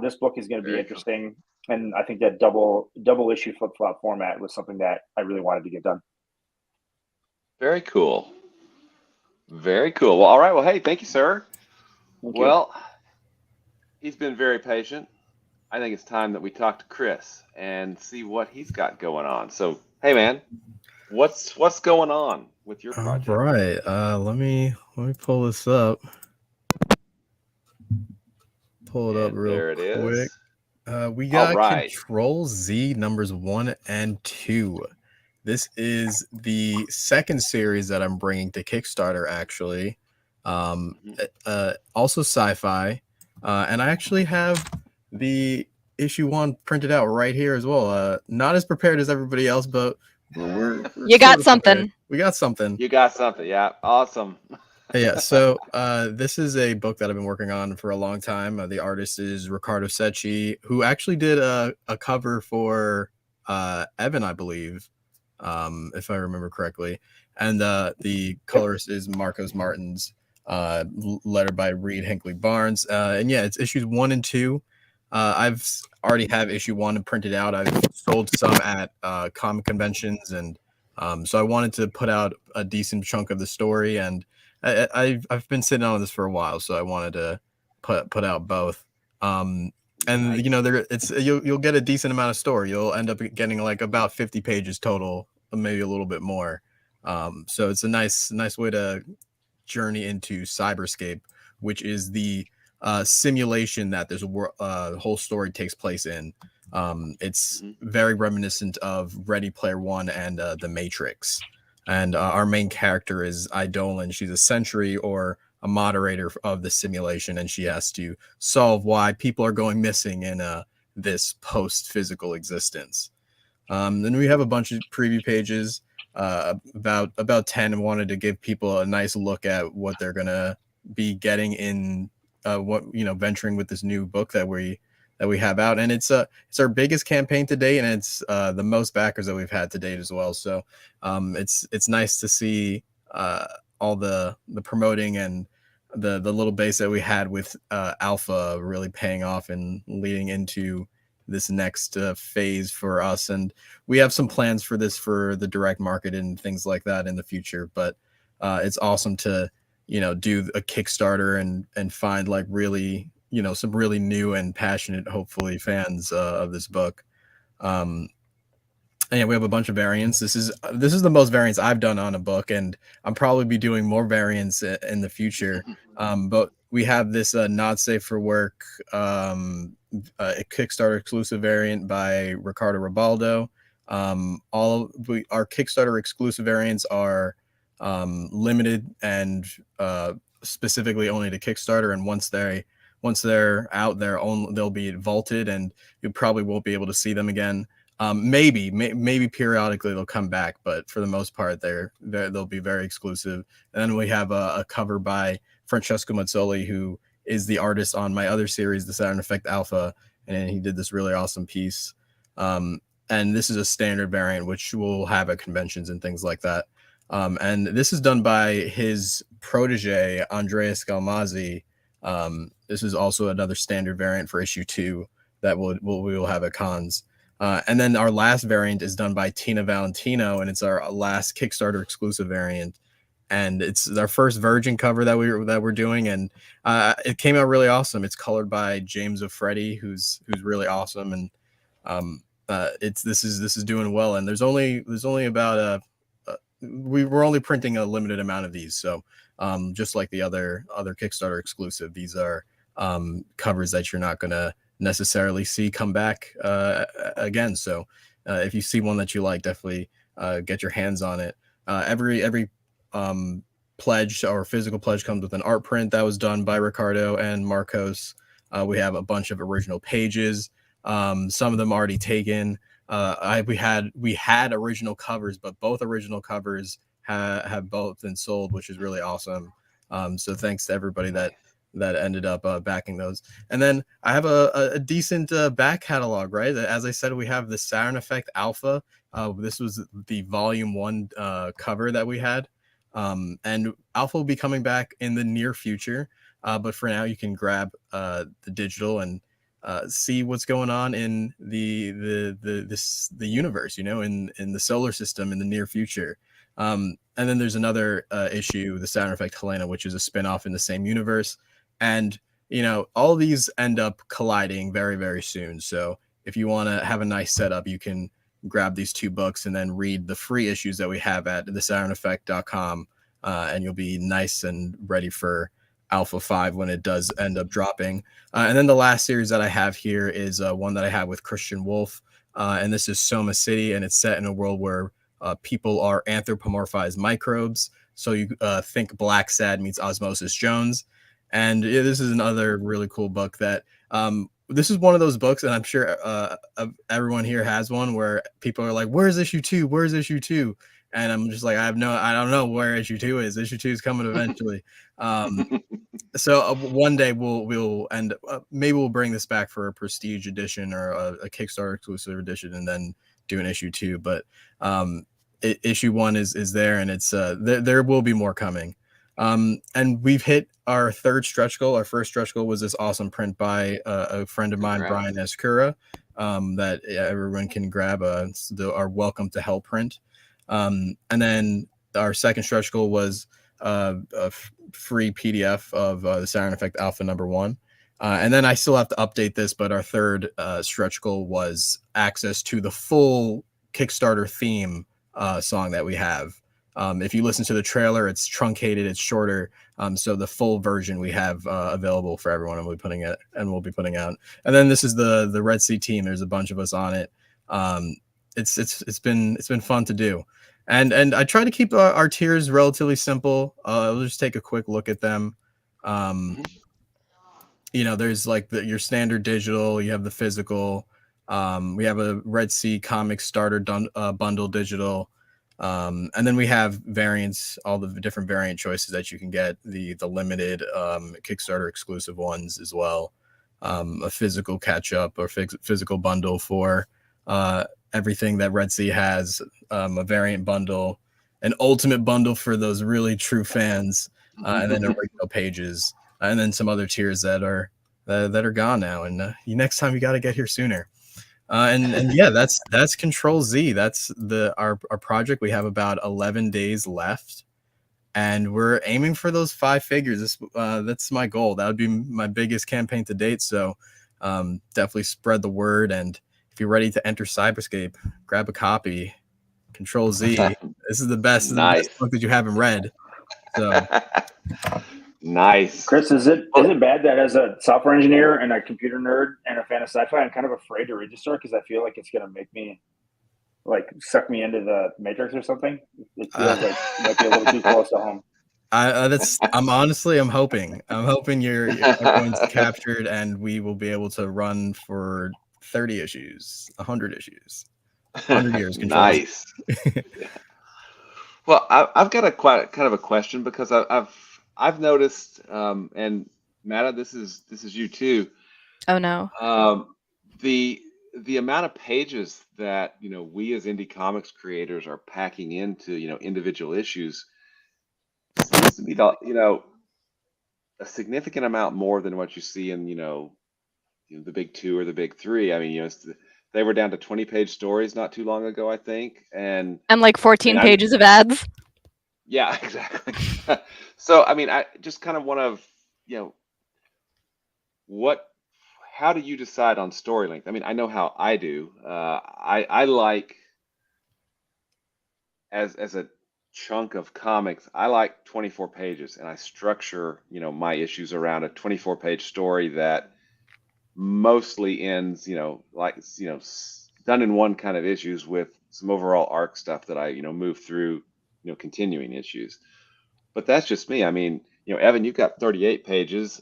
this book is going to be interesting. Cool. And I think that double issue flip flop format was something that I really wanted to get done. Very cool. Very cool. Well, all right. Well, hey, thank you, sir. Thank you. Well, he's been very patient. I think it's time that we talk to Chris and see what he's got going on. So, hey, man, what's going on with your project? All right. Let me pull this up. Pull it up real quick. We got Control Z numbers 1 and 2. This is the second series that I'm bringing to Kickstarter, actually. Also sci-fi. And I actually have the issue 1 printed out right here as well. Not as prepared as everybody else, but we're you got something. Prepared. We got something. You got something. Yeah. Awesome. Yeah. So this is a book that I've been working on for a long time. The artist is Riccardo Secchi, who actually did a cover for Evan, I believe. If I remember correctly, and the colorist is Marcos Martins, lettered by Reed Hinckley Barnes, and yeah, it's issues 1 and 2. I've already have issue 1 printed out. I've sold some at comic conventions, and so I wanted to put out a decent chunk of the story, and I've been sitting on this for a while, so I wanted to put out both. And nice. You'll get a decent amount of story. You'll end up getting like about 50 pages total, maybe a little bit more. So it's a nice way to journey into Cyberscape, which is the simulation that this whole story takes place in. It's very reminiscent of Ready Player One and The Matrix. And our main character is Idolin. She's a sentry or a moderator of the simulation, and she has to solve why people are going missing in this post-physical existence. Then we have a bunch of preview pages, about 10, and wanted to give people a nice look at what they're gonna be getting in venturing with this new book that we have out. And it's our biggest campaign to date, and it's the most backers that we've had to date as well. So it's nice to see all the promoting and the little base that we had with Alpha really paying off and leading into this next phase for us. And we have some plans for this for the direct market and things like that in the future. But it's awesome to do a Kickstarter and find like really some really new and passionate, hopefully, fans of this book. And yeah, we have a bunch of variants. This is the most variants I've done on a book, and I'm probably be doing more variants in the future. But we have this Not Safe for Work, a Kickstarter exclusive variant by Ricardo Ribaldo. Our Kickstarter exclusive variants are limited and specifically only to Kickstarter, and once they're out, they'll be vaulted, and you probably won't be able to see them again. Maybe periodically they'll come back, but for the most part, they'll be very exclusive. And then we have a cover by Francesco Mazzoli, who is the artist on my other series, The Saturn Effect Alpha, and he did this really awesome piece. And this is a standard variant, which we'll have at conventions and things like that. And this is done by his protege, Andrea Scalmazzi. This is also another standard variant for issue 2 that we will have at cons. And then our last variant is done by Tina Valentino, and it's our last Kickstarter exclusive variant. And it's our first Virgin cover that we're doing, and it came out really awesome. It's colored by James O'Freddy, who's really awesome, and this is doing well. And there's only about we're only printing a limited amount of these, so just like the other Kickstarter exclusive, these are covers that you're not gonna necessarily see come back again. So if you see one that you like, definitely get your hands on it. Every pledge, our physical pledge, comes with an art print that was done by Ricardo and Marcos. We have a bunch of original pages. Some of them already taken. We had original covers, but both original covers have both been sold, which is really awesome. So thanks to everybody that ended up backing those. And then I have a decent back catalog, right? As I said, we have the Saturn Effect Alpha. This was the volume 1 cover that we had. And Alpha will be coming back in the near future. But for now, you can grab the digital and see what's going on in the universe, in the solar system in the near future. And then there's another issue, the Saturn Effect Helena, which is a spinoff in the same universe. And, all these end up colliding very, very soon. So if you want to have a nice setup, you can grab these 2 books and then read the free issues that we have at thesaturneffect.com. And you'll be nice and ready for Alpha 5 when it does end up dropping. And then the last series that I have here is one that I have with Christian Wolf. And this is Soma City, and it's set in a world where people are anthropomorphized microbes. So you think Black Sad meets Osmosis Jones. And this is another really cool book that this is one of those books, and I'm sure everyone here has one, where people are like, where's issue 2? Where's issue 2? And I'm just like, I don't know where issue 2 is. Issue 2 is coming eventually. So one day we'll end maybe we'll bring this back for a prestige edition or a Kickstarter exclusive edition, and then do an issue 2. But issue 1 is there, and it's there will be more coming. And we've hit our 3rd stretch goal. Our first stretch goal was this awesome print by a friend of mine, Brian Escura, that everyone can grab our Welcome to Hell print. And then our second stretch goal was a free PDF of the Saturn Effect Alpha #1. And then I still have to update this, but our 3rd stretch goal was access to the full Kickstarter theme song that we have. If you listen to the trailer, it's truncated, it's shorter. So the full version we have available for everyone, and we'll be putting out. And then this is the Red Sea team. There's a bunch of us on it. It's been fun to do. And I try to keep our tiers relatively simple. We'll just take a quick look at them. There's like your standard digital, you have the physical. We have a Red Sea Comics starter bundle digital. And then we have variants, all the different variant choices that you can get, the limited Kickstarter exclusive ones as well. A physical catch up or physical bundle for everything that Red Sea has, a variant bundle, an ultimate bundle for those really true fans, and then original pages, and then some other tiers that are gone now. And next time you got to get here sooner. And yeah, that's Control Z. That's our project. We have about 11 days left, and we're aiming for those 5 figures. That's my goal. That would be my biggest campaign to date. So definitely spread the word. And if you're ready to enter Cyberscape, grab a copy. Control Z. This is the best. Nice. This is the best book that you haven't read. So. Nice. Chris, is it bad that as a software engineer and a computer nerd and a fan of sci-fi, I'm kind of afraid to read the story because I feel like it's going to make me, suck me into the Matrix or something? It feels like it might be a little too close to home. I'm hoping everyone's captured, and we will be able to run for 30 issues, 100 issues, 100 years. Nice. Well, I've got kind of a question, because I've noticed, and Matta, this is you too. Oh no. The amount of pages that we as indie comics creators are packing into individual issues seems to be a significant amount more than what you see in the big 2 or the big 3. I mean, they were down to 20-page stories not too long ago, I think, and like 14 pages of ads. Yeah, exactly. So, I mean, I just kind of want to, how do you decide on story length? I mean, I know how I do. I like, as a chunk of comics, I like 24 pages, and I structure, my issues around a 24-page story that mostly ends, done in one kind of issues with some overall arc stuff that I, move through, continuing issues. but that's just me. I mean, Evan, you've got 38 pages.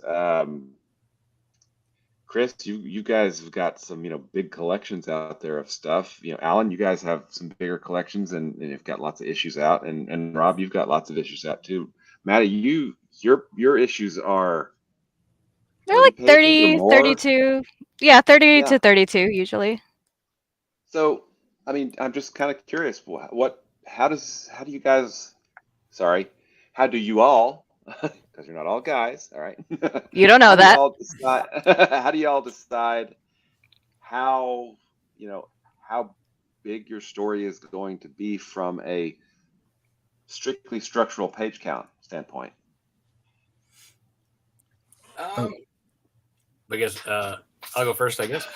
Chris, you guys have got some, big collections out there of stuff. Alan, you guys have some bigger collections and you've got lots of issues out. And Rob, you've got lots of issues out too. Maddie, your issues are They're like 30 pages or 30, more. 32. Yeah, 30 Yeah. to 32 usually. So, I mean, I'm just kind of curious. How do you guys? Sorry, how do you all? Because you're not all guys, all right? You don't know How do you that. all decide? How do you all decide how how big your story is going to be from a strictly structural page count standpoint? I guess I'll go first. I guess.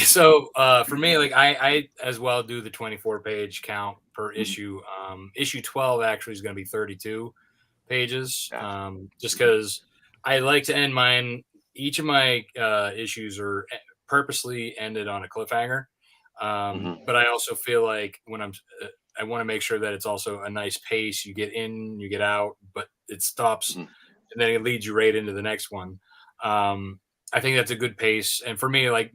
So for me, like I as well do the 24 page count per issue. Issue 12 actually is going to be 32 pages. Just because I like to end mine. Each of my issues are purposely ended on a cliffhanger. But I also feel like when I want to make sure that it's also a nice pace. You get in, you get out, but it stops, and then it leads you right into the next one. I think that's a good pace. And for me, like,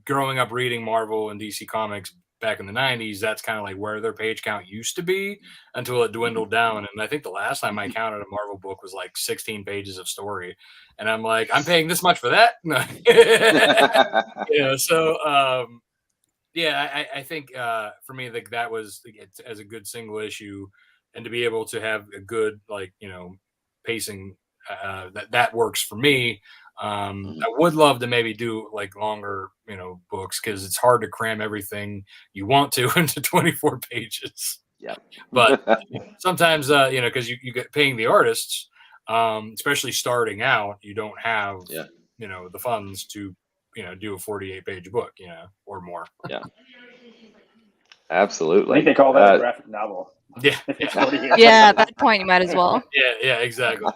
growing up reading Marvel and DC comics back in the 90s, that's kind of like where their page count used to be until it dwindled down. And I think the last time I counted a Marvel book was like 16 pages of story. And I'm like, I'm paying this much for that? I think for me, like, that was as a good single issue, and to be able to have a good, like, pacing, that works for me. I would love to maybe do like longer, books, because it's hard to cram everything you want to into 24 pages. Yeah. But sometimes, because you get paying the artists, especially starting out, you don't have, the funds to, do a 48 page book, or more. Yeah. Absolutely. I think they call that a graphic novel. Yeah. Yeah, at that point you might as well. Yeah, exactly.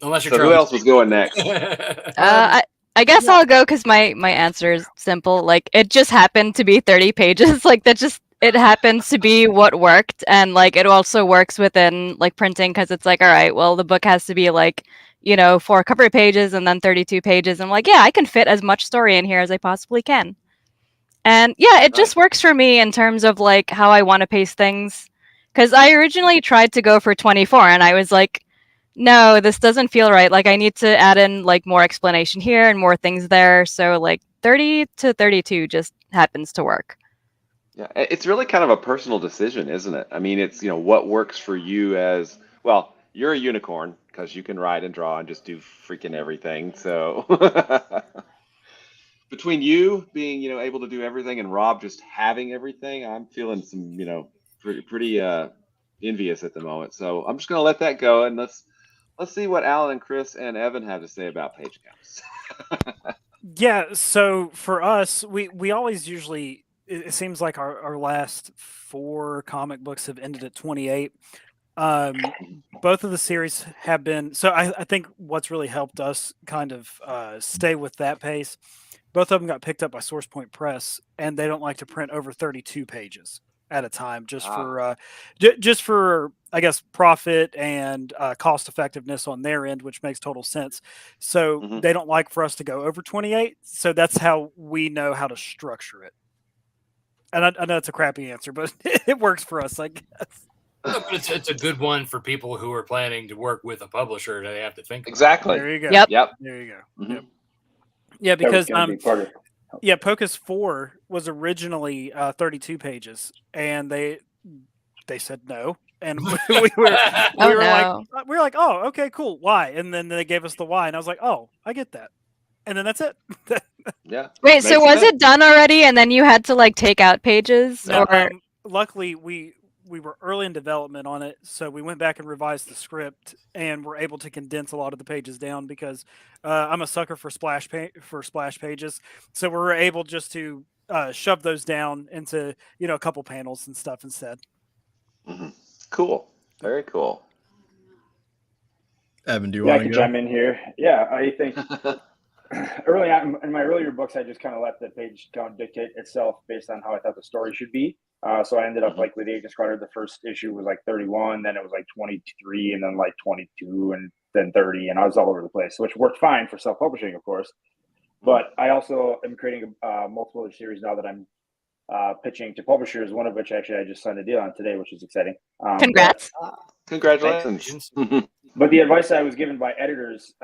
Unless you're so who else was going next? I guess I'll go because my answer is simple. Like, it just happened to be 30 pages. Like, it happens to be what worked, and like it also works within like printing, because it's like, all right, well, the book has to be like, 4 cover pages and then 32 pages. I'm like, yeah, I can fit as much story in here as I possibly can. And yeah, it just works for me in terms of like how I want to pace things. Because I originally tried to go for 24, and I was like, no, this doesn't feel right. Like, I need to add in like more explanation here and more things there. So like 30 to 32 just happens to work. Yeah, it's really kind of a personal decision, isn't it? I mean, it's, what works for you as, well, you're a unicorn because you can write and draw and just do freaking everything. So between you being, able to do everything and Rob just having everything, I'm feeling some, pretty envious at the moment. So I'm just going to let that go, and let's see what Alan and Chris and Evan have to say about page counts. Yeah, so for us, we always usually, it seems like our last 4 comic books have ended at 28. Both of the series have been, so I think what's really helped us kind of stay with that pace, both of them got picked up by Source Point Press, and they don't like to print over 32 pages at a time, just for I guess profit and cost effectiveness on their end, which makes total sense. So they don't like for us to go over 28. So that's how we know how to structure it. And I know it's a crappy answer, but it works for us, I guess. But it's a good one for people who are planning to work with a publisher. They have to think. Exactly. There you go. Yep. There you go. Mm-hmm. Yep. Yeah, because Yeah, Pocus 4 was originally 32 pages, and they said no, and we were like, oh, okay, cool. Why? And then they gave us the why, and I was like, oh, I get that. And then that's it. Yeah. Wait, so was it done already, and then you had to like take out pages? No, or luckily we were early in development on it, so we went back and revised the script, and were able to condense a lot of the pages down, because I'm a sucker for splash pages, so we were able just to shove those down into a couple panels and stuff instead. Cool, very cool. Evan, do you want to go? chime in here? Yeah, I think early on in my earlier books, I just kind of let the page count dictate itself based on how I thought the story should be. So I ended up like with Agent Squadron, the first issue was like 31, then it was like 23, and then like 22, and then 30, and I was all over the place, which worked fine for self-publishing, of course. But I also am creating multiple other series now that I'm pitching to publishers, one of which actually I just signed a deal on today, which is exciting. Congrats. Congratulations. But the advice I was given by editors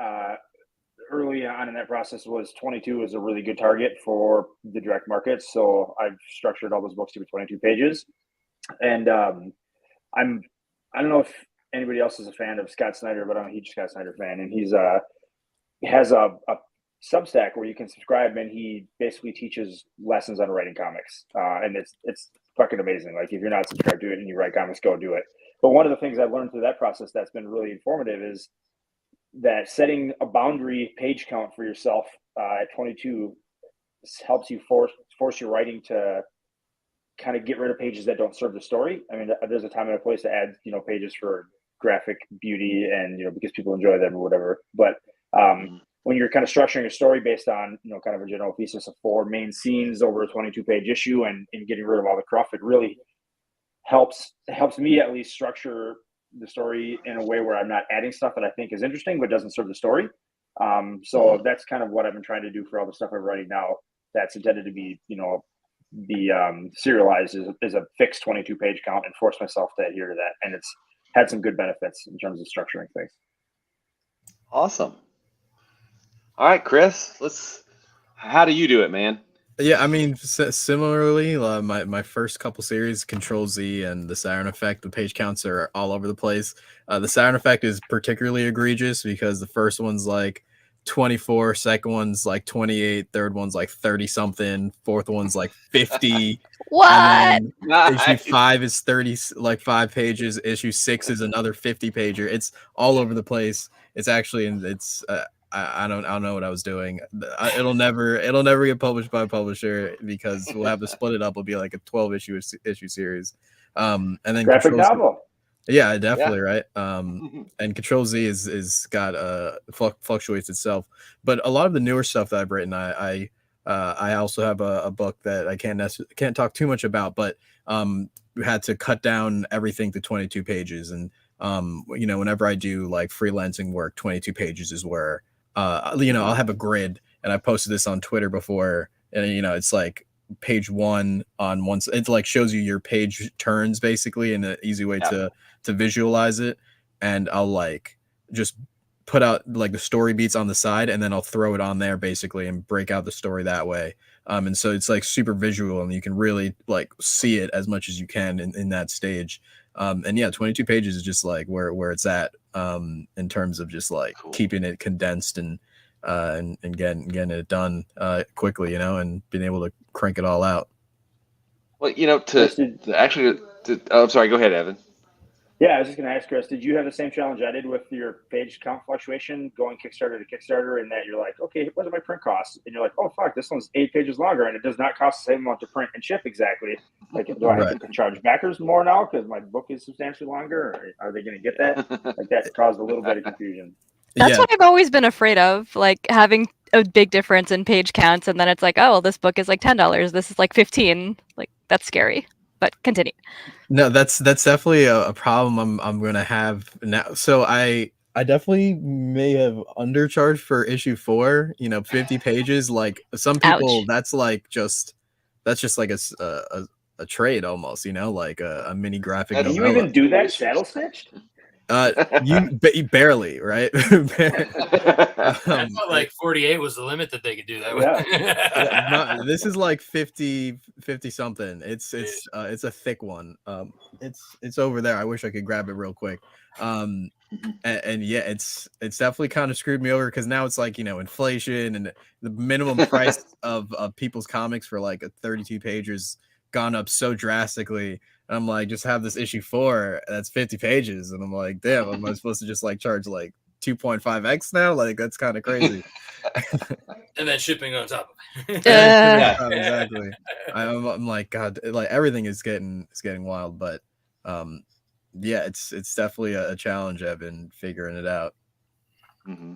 early on in that process was 22 is a really good target for the direct market. So I've structured all those books to be 22 pages. And I don't know if anybody else is a fan of Scott Snyder, but I'm a huge Scott Snyder fan. And he has a Substack where you can subscribe, and he basically teaches lessons on writing comics. And it's fucking amazing. Like, if you're not subscribed to it and you write comics, go do it. But one of the things I've learned through that process that's been really informative is that setting a boundary page count for yourself at 22 helps you force your writing to kind of get rid of pages that don't serve the story. I mean, there's a time and a place to add, pages for graphic beauty and, because people enjoy them or whatever. But when you're kind of structuring a story based on, kind of a general thesis of 4 main scenes over a 22-page issue and getting rid of all the cruff, it really helps me at least structure the story in a way where I'm not adding stuff that I think is interesting but doesn't serve the story. So that's kind of what I've been trying to do for all the stuff I'm writing now. That's intended to be, serialized is a fixed 22-page count, and force myself to adhere to that. And it's had some good benefits in terms of structuring things. Awesome. All right, Chris, how do you do it, man? Yeah, I mean, similarly, my first couple series, Control Z and the Saturn Effect, the page counts are all over the place. The Saturn Effect is particularly egregious because the first one's like 24, second one's like 28, third one's like 30 something, fourth one's like 50. What? And then issue 5 is 30, like 5 pages. Issue 6 is another 50 pager. It's all over the place. It's actually, I don't know what I was doing. It'll never get published by a publisher because we'll have to split it up. It'll be like a 12 issue series. And then graphic novel. Yeah, definitely, right. And Control Z is got fluctuates itself. But a lot of the newer stuff that I've written, I also have a book that I can't talk too much about, but we had to cut down everything to 22 pages. And whenever I do like freelancing work, 22 pages is where I'll have a grid, and I posted this on Twitter before, and it's like page 1 on one. It like shows you your page turns basically, and an easy way to visualize it. And I'll like just put out like the story beats on the side, and then I'll throw it on there basically and break out the story that way. And so it's like super visual, and you can really like see it as much as you can in that stage. And yeah, 22 pages is just like where it's at in terms of just like keeping it condensed and getting it done quickly, and being able to crank it all out. Well, I'm sorry, go ahead, Evan. Yeah, I was just going to ask Chris, did you have the same challenge I did with your page count fluctuation going Kickstarter to Kickstarter, and that you're like, okay, what are my print costs? And you're like, oh, fuck, this one's 8 pages longer, and it does not cost the same amount to print and ship exactly. Like, do I have to charge backers more now because my book is substantially longer? Or are they going to get that? Like, that caused a little bit of confusion. That's what I've always been afraid of, like having a big difference in page counts, and then it's like, oh, well, this book is like $10, this is like $15. Like, that's scary. But continue. No, that's definitely a problem I'm gonna have now. So I definitely may have undercharged for issue 4. 50 pages. Like some people, that's just like a trade almost. Like a mini graphic. Can you even do that saddle stitched? You barely, right? I thought like 48 was the limit that they could do that with. This is like 50 something. It's a thick one. It's over there. I wish I could grab it real quick. And yeah, it's definitely kind of screwed me over because now it's like inflation and the minimum price of people's comics for like a 32 pages gone up so drastically. And I'm like, just have this issue 4 that's 50 pages, and I'm like, damn, am I supposed to just like charge like 2.5x now? Like, that's kind of crazy. And then shipping on top of it. Exactly. I'm like, God, like everything is getting wild, but yeah, it's definitely a challenge. I've been figuring it out. Mm-hmm.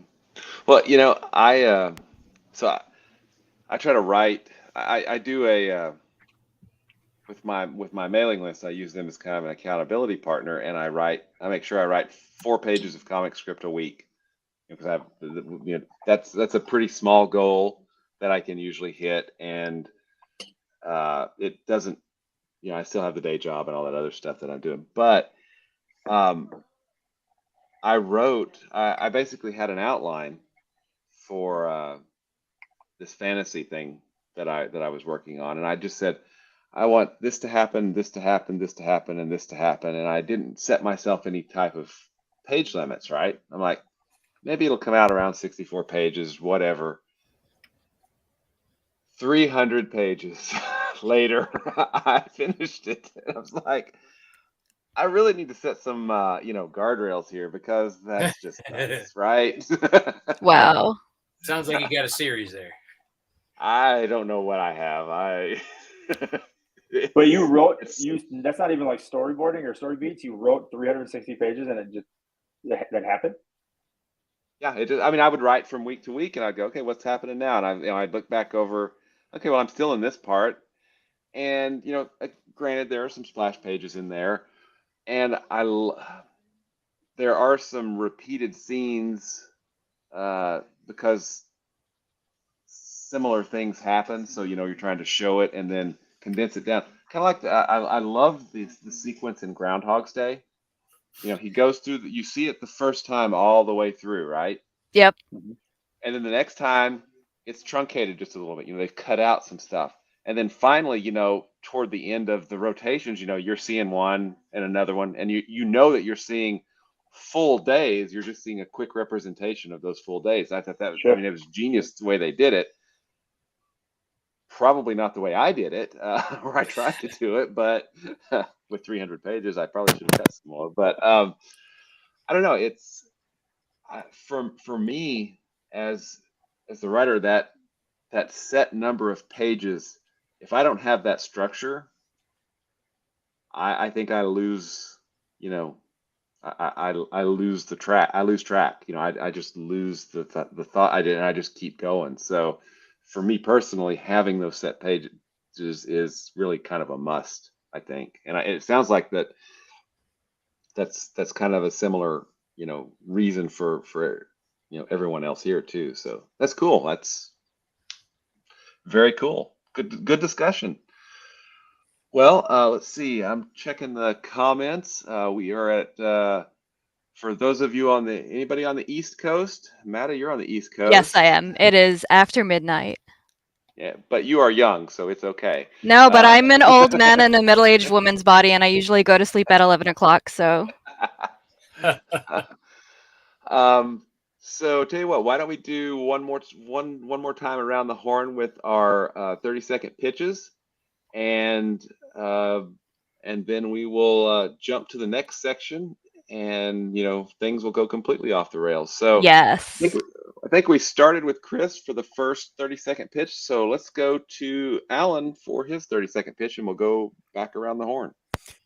Well, I try to write. I do with my mailing list, I use them as kind of an accountability partner, and I make sure I write 4 pages of comic script a week, because that's a pretty small goal that I can usually hit, and it doesn't, I still have the day job and all that other stuff that I'm doing, but I basically had an outline for this fantasy thing that I was working on, and I just said, I want this to happen, this to happen, this to happen, and this to happen, and I didn't set myself any type of page limits, right? I'm like, maybe it'll come out around 64 pages, whatever. 300 pages later, I finished it. And I was like, I really need to set some, guardrails here, because that's just nuts, right? Wow. Sounds like you got a series there. I don't know what I have. But you wrote, that's not even like storyboarding or story beats. You wrote 360 pages and that happened? Yeah, I would write from week to week, and I'd go, okay, what's happening now? And I'd look back over, okay, well, I'm still in this part. And, granted, there are some splash pages in there. And there are some repeated scenes because similar things happen. So, you're trying to show it and then condense it down. Kind of like I love the sequence in Groundhog's Day. He goes through, you see it the first time all the way through, right? Yep. And then the next time it's truncated just a little bit. They've cut out some stuff. And then finally, toward the end of the rotations, you're seeing one and another one, and you know that you're seeing full days. You're just seeing a quick representation of those full days. I thought that was, Sure. it was genius the way they did it. Probably not the way I did it, or I tried to do it, but with 300 pages, I probably should have cut some more. But I don't know. It's for me as the writer, that set number of pages. If I don't have that structure, I think I lose. I lose the track. I lose track. I just lose the thought. I just keep going. So for me personally, having those set pages is really kind of a must, I think. And it sounds like that's kind of a similar, reason for everyone else here too. So that's cool. That's very cool. Good discussion. Well, let's see. I'm checking the comments. We are at, for those of you anybody on the East Coast? Matta, you're on the East Coast. Yes, I am. It is after midnight. Yeah, but you are young, so it's okay. No, but I'm an old man in a middle-aged woman's body, and I usually go to sleep at 11 o'clock, so. So tell you what, why don't we do one more time around the horn with our 30-second pitches, and then we will jump to the next section, and things will go completely off the rails. So yes, I think we started with Chris for the first 30-second pitch. So let's go to Alan for his 30-second pitch, and we'll go back around the horn.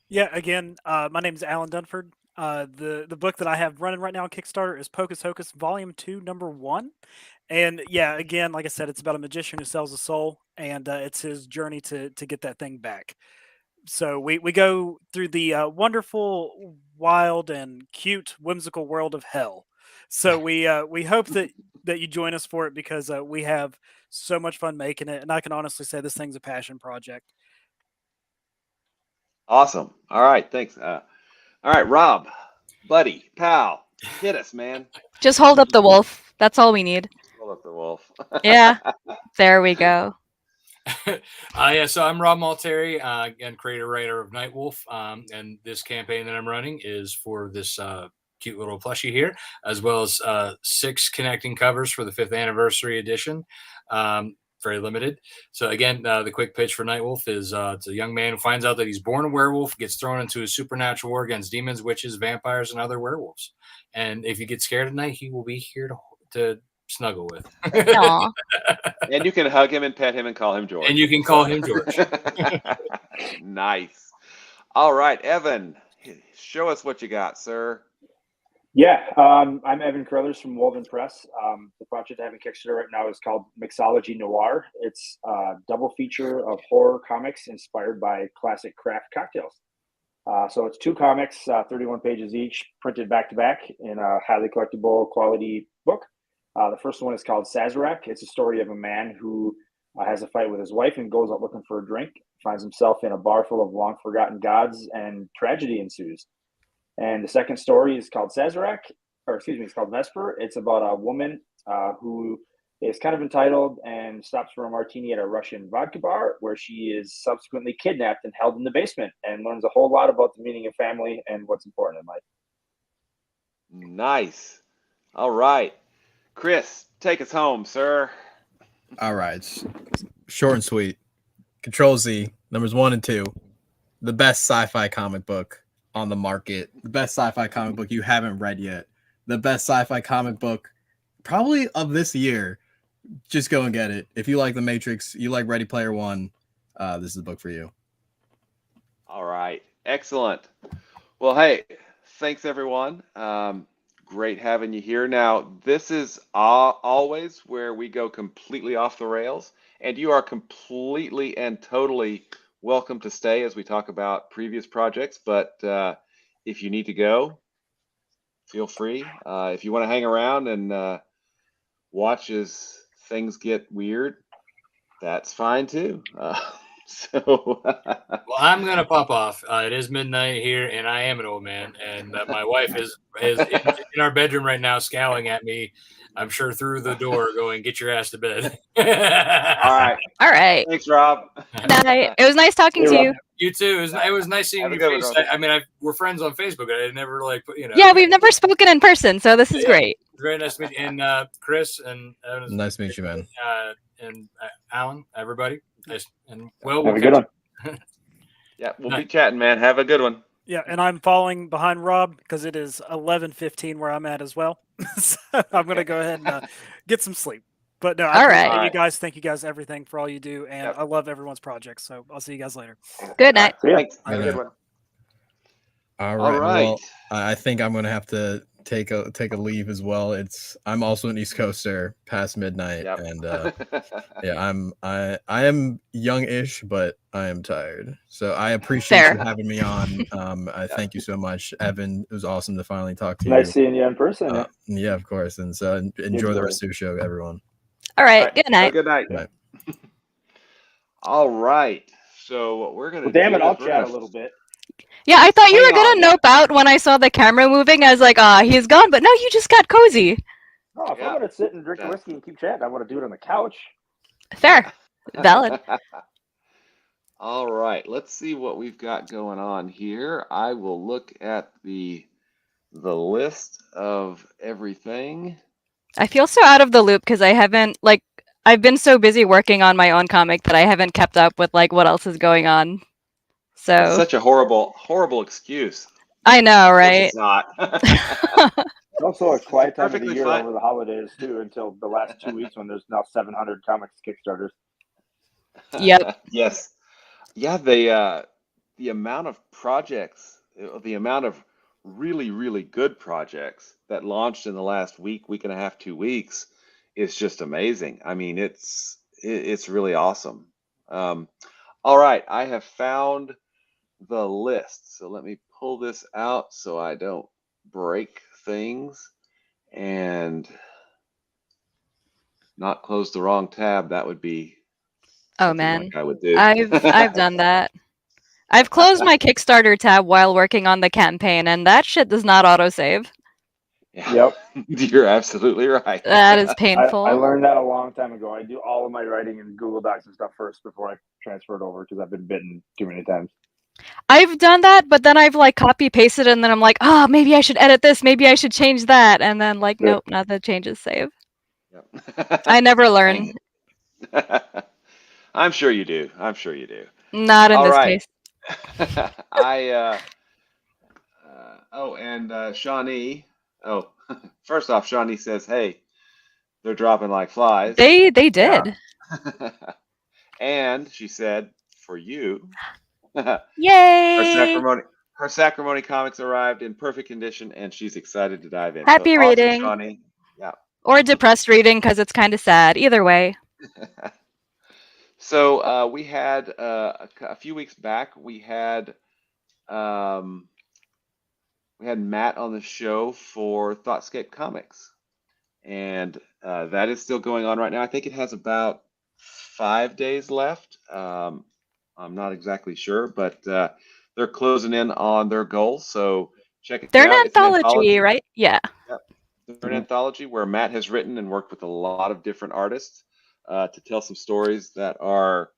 Yeah, again, my name is Alan Dunford. The book that I have running right now on Kickstarter is Pocus Hocus Volume 2, Number 1. And yeah, again, like I said, it's about a magician who sells a soul, and it's his journey to get that thing back. So we go through the wonderful, wild, and cute, whimsical world of hell. So we hope that you join us for it, because we have so much fun making it, and I can honestly say this thing's a passion project. Awesome. All right, thanks. All right, Rob, buddy, pal, hit us, man. just hold up the wolf. That's all we need. Hold up the wolf. Yeah, there we go. So I'm Rob Malteri, and creator writer of Nightwolf, and this campaign that I'm running is for this cute little plushie here, as well as 6 connecting covers for the 5th anniversary edition. Very limited. So again, the quick pitch for Nightwolf is it's a young man who finds out that he's born a werewolf, gets thrown into a supernatural war against demons, witches, vampires, and other werewolves. And if you get scared at night, he will be here to snuggle with. Aw. And you can hug him and pet him and call him George. And you can call him George. Nice. All right, Evan, show us what you got, sir. Yeah, I'm Evan Carruthers from Woven Press. The project I have in Kickstarter right now is called Mixology Noir. It's a double feature of horror comics inspired by classic craft cocktails. So it's 2 comics, 31 pages each, printed back to back in a highly collectible quality book. The first one is called Sazerac. It's a story of a man who has a fight with his wife and goes out looking for a drink, finds himself in a bar full of long forgotten gods, and tragedy ensues. And the second story is called Sazerac, or excuse me, it's called Vesper. It's about a woman who is kind of entitled and stops for a martini at a Russian vodka bar, where she is subsequently kidnapped and held in the basement, and learns a whole lot about the meaning of family and what's important in life. Nice. All right. Chris, take us home, sir. All right. Short and sweet. Control Z, numbers 1 and 2. The best sci-fi comic book on the market. The best sci-fi comic book you haven't read yet. The best sci-fi comic book probably of this year. Just go and get it. If you like The Matrix, you like Ready Player One, this is the book for you. All right. Excellent. Well, hey, thanks everyone. Great having you here. Now, this is always where we go completely off the rails, and you are completely and totally welcome to stay as we talk about previous projects. But if you need to go, feel free. If you want to hang around and watch as things get weird, that's fine too. Well, I'm gonna pop off. It is midnight here, and I am an old man, and my wife is in our bedroom right now, scowling at me. I'm sure through the door, going, "Get your ass to bed." All right. All right. Thanks, Rob. Night. It was nice talking to you. You too. It was nice seeing Have a your good one, face. Rob. We're friends on Facebook. I never Yeah, we've never spoken in person, so this is great. Very nice to meet you. And Chris and Nice to meet you, man. And Alan, everybody. Nice. And Have a good one. Yeah, we'll be chatting, man. Have a good one. Yeah, and I'm falling behind Rob because it is 11:15 where I'm at as well. So I'm going to go ahead and get some sleep. But no, I appreciate you guys. Thank you guys everything for all you do, and I love everyone's projects. So I'll see you guys later. Good night. Thanks. Have a good one. All right. Well, I think I'm gonna have to take a leave as well. I'm also an East Coaster past midnight, and yeah, I am young-ish, but I am tired. So I appreciate you having me on. I thank you so much, Evan. It was awesome to finally talk to you. Nice seeing you in person. Yeah, of course. And so enjoy the rest of your show, everyone. All right. Good night. Good night. All right. So what we're gonna damn it, I'll chat a little bit. Yeah, I thought you were gonna nope out when I saw the camera moving. I was like, he's gone. But no, you just got cozy. Oh, if I'm gonna sit and drink whiskey and keep chatting, I want to do it on the couch. Fair. Valid. All right. Let's see what we've got going on here. I will look at the list of everything. I feel so out of the loop because I've been so busy working on my own comic that I haven't kept up with what else is going on. So it's such a horrible excuse. I know, right? It's not. It's also a quiet time of the year fine. over the holidays too, until the last 2 weeks when there's now 700 comics Kickstarters. Yep. Yes. Yeah. The amount of projects, the amount of really good projects that launched in the last week and a half, 2 weeks is just amazing. I mean, it's really awesome. All right, I have found the list. So let me pull this out so I don't break things and not close the wrong tab. That would be man, I would do. I've done that. I've closed my Kickstarter tab while working on the campaign, and that shit does not autosave. Yeah. Yep. You're absolutely right. That is painful. I learned that a long time ago. I do all of my writing in Google Docs and stuff first before I transfer it over because I've been bitten too many times. I've done that, but then I've copy pasted and then I'm like, maybe I should edit this, maybe I should change that, and then nope, not the changes save. Yep. I never learn. I'm sure you do. Not in this case. And Shawnee. Oh, first off, Shawnee says, "Hey, they're dropping like flies." They did. Yeah. And she said, "For you." Yay! her Sacramony comics arrived in perfect condition, and she's excited to dive in. Happy so, awesome, reading. Shawnee. Yeah. Or depressed reading because it's kind of sad. Either way. So we had a few weeks back. We had Matt on the show for Thoughtscape Comics, and that is still going on right now. I think it has about 5 days left. I'm not exactly sure, but they're closing in on their goals. So check it They're out. an It's an anthology, right? Yeah. Yep. They're an anthology where Matt has written and worked with a lot of different artists to tell some stories that are,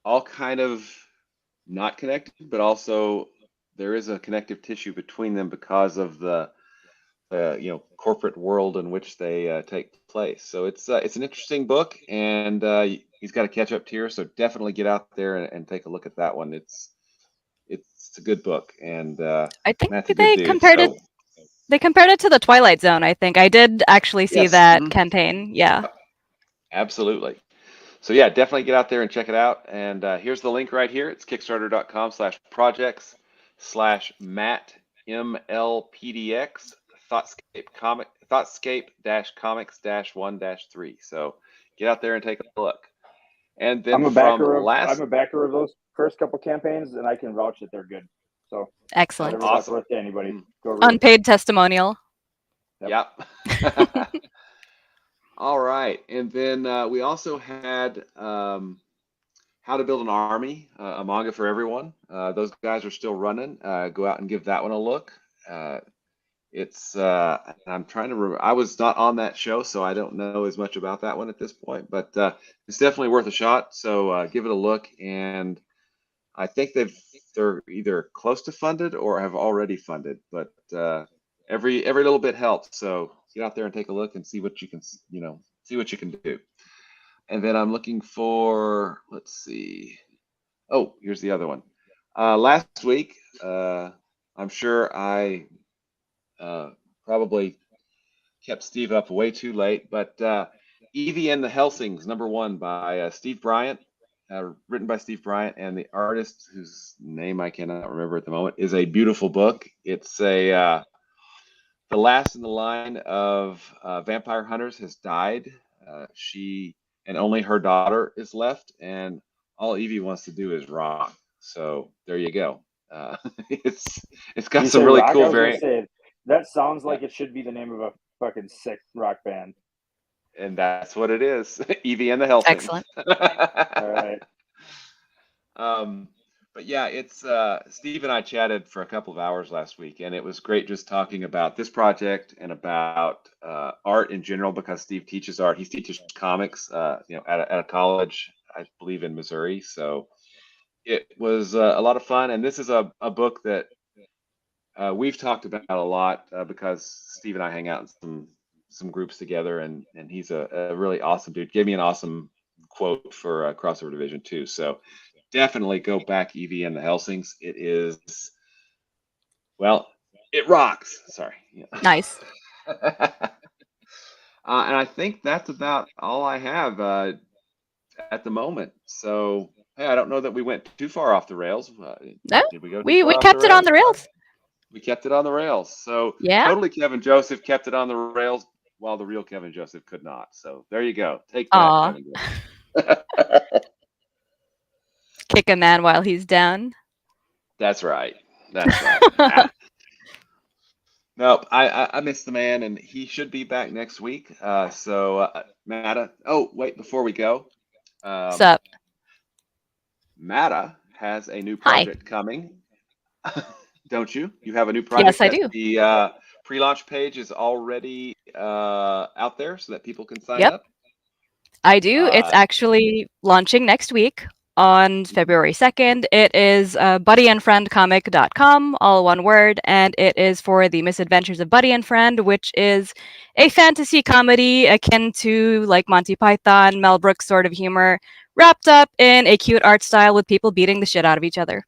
all kind of not connected, but also there is a connective tissue between them because of the corporate world in which they take place. So it's an interesting book, and he's got a catch up tier, so definitely get out there and take a look at that one. It's a good book, and I think Matt's a good they dude, compared so. it. They compared it to the Twilight Zone. I think I did actually see Yes. that Mhm. campaign. Yeah. Absolutely. So yeah, definitely get out there and check it out. And here's the link right here. It's kickstarter.com/projects/Matt MLPDX Thoughtscape-comics-1-3. So get out there and take a look. And then I'm a backer of those first couple campaigns, and I can vouch that they're good. So Excellent. whatever that's Awesome. worth to anybody, go read it. Unpaid testimonial. Yep. All right. And then we also had How to Build an Army, a manga for everyone. Those guys are still running. Go out and give that one a look. It's I'm trying to remember. I was not on that show, so I don't know as much about that one at this point, but it's definitely worth a shot. So give it a look. And I think they're either close to funded or have already funded, but every little bit helps. So get out there and take a look and see what you can do. And then I'm looking for, let's see. Oh, here's the other one. Last week, I'm sure I probably kept Steve up way too late, but Evie and the Helsings, #1 by Steve Bryant, written by Steve Bryant, and the artist whose name I cannot remember at the moment, is a beautiful book. It's the last in the line of vampire hunters has died. She and only her daughter is left, and all Evie wants to do is rock. So there you go. It's got You some say really rock? I cool was gonna variant, say, that sounds like it should be the name of a fucking sick rock band. and that's what it is. Evie and the Helsings. Excellent. All right. But yeah, it's Steve and I chatted for a couple of hours last week, and it was great just talking about this project and about art in general, because Steve teaches art. He teaches comics, at a college, I believe, in Missouri. So it was a lot of fun, and this is a book that we've talked about a lot because Steve and I hang out in some groups together, and he's a really awesome dude. Gave me an awesome quote for Crossover Division 2. So definitely go back, Evie and the Helsings. It is, well, it rocks. Sorry. Yeah. Nice. And I think that's about all I have at the moment. So hey, I don't know that we went too far off the rails. No, Did we go? we too far off kept it on the rails. We kept it on the rails. So Yeah. Totally Kevin Joseph kept it on the rails, while the real Kevin Joseph could not. So there you go. Take that, Aw. Kevin Joseph. Kick a man while he's down. That's right. That's right. Nope, I missed the man, and he should be back next week. Matta. Oh, wait, before we go, What's up? Matta has a new Hi. project coming. Don't you? You have a new project. Yes, I that do. The pre-launch page is already out there so that people can sign Yep. up. I do. It's actually launching next week on February 2nd. It is buddyandfriendcomic.com, all one word, and it is for the misadventures of Buddy and Friend, which is a fantasy comedy akin to like Monty Python, Mel Brooks sort of humor, wrapped up in a cute art style with people beating the shit out of each other.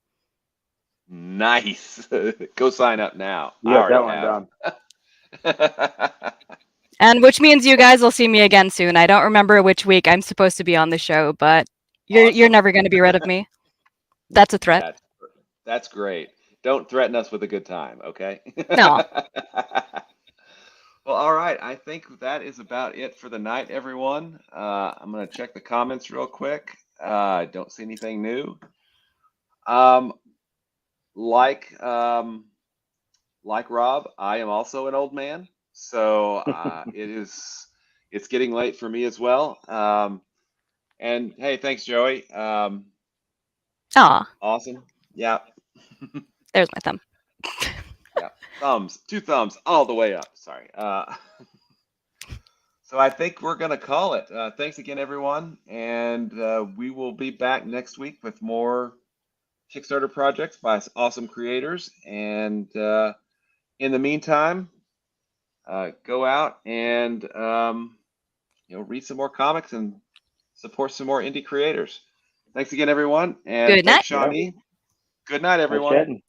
Nice. Go sign up now. You got that one down. And which means you guys will see me again soon. I don't remember which week I'm supposed to be on the show, but you're Awesome. never going to be rid of me. That's a threat. That's great. Don't threaten us with a good time, okay? No. Well, all right. I think that is about it for the night, everyone. I'm going to check the comments real quick. I don't see anything new. Like Rob, I am also an old man, so it's getting late for me as well. And hey, thanks, Joey. Aw, Awesome. Yeah. there's my thumb. Yeah. Two thumbs all the way up. Sorry. So I think we're going to call it. Thanks again, everyone. And we will be back next week with more Kickstarter projects by awesome creators. And in the meantime, go out and read some more comics and support some more indie creators. Thanks again, everyone. And Good thanks, night. Shawnee. Good night, Nice everyone. chatting.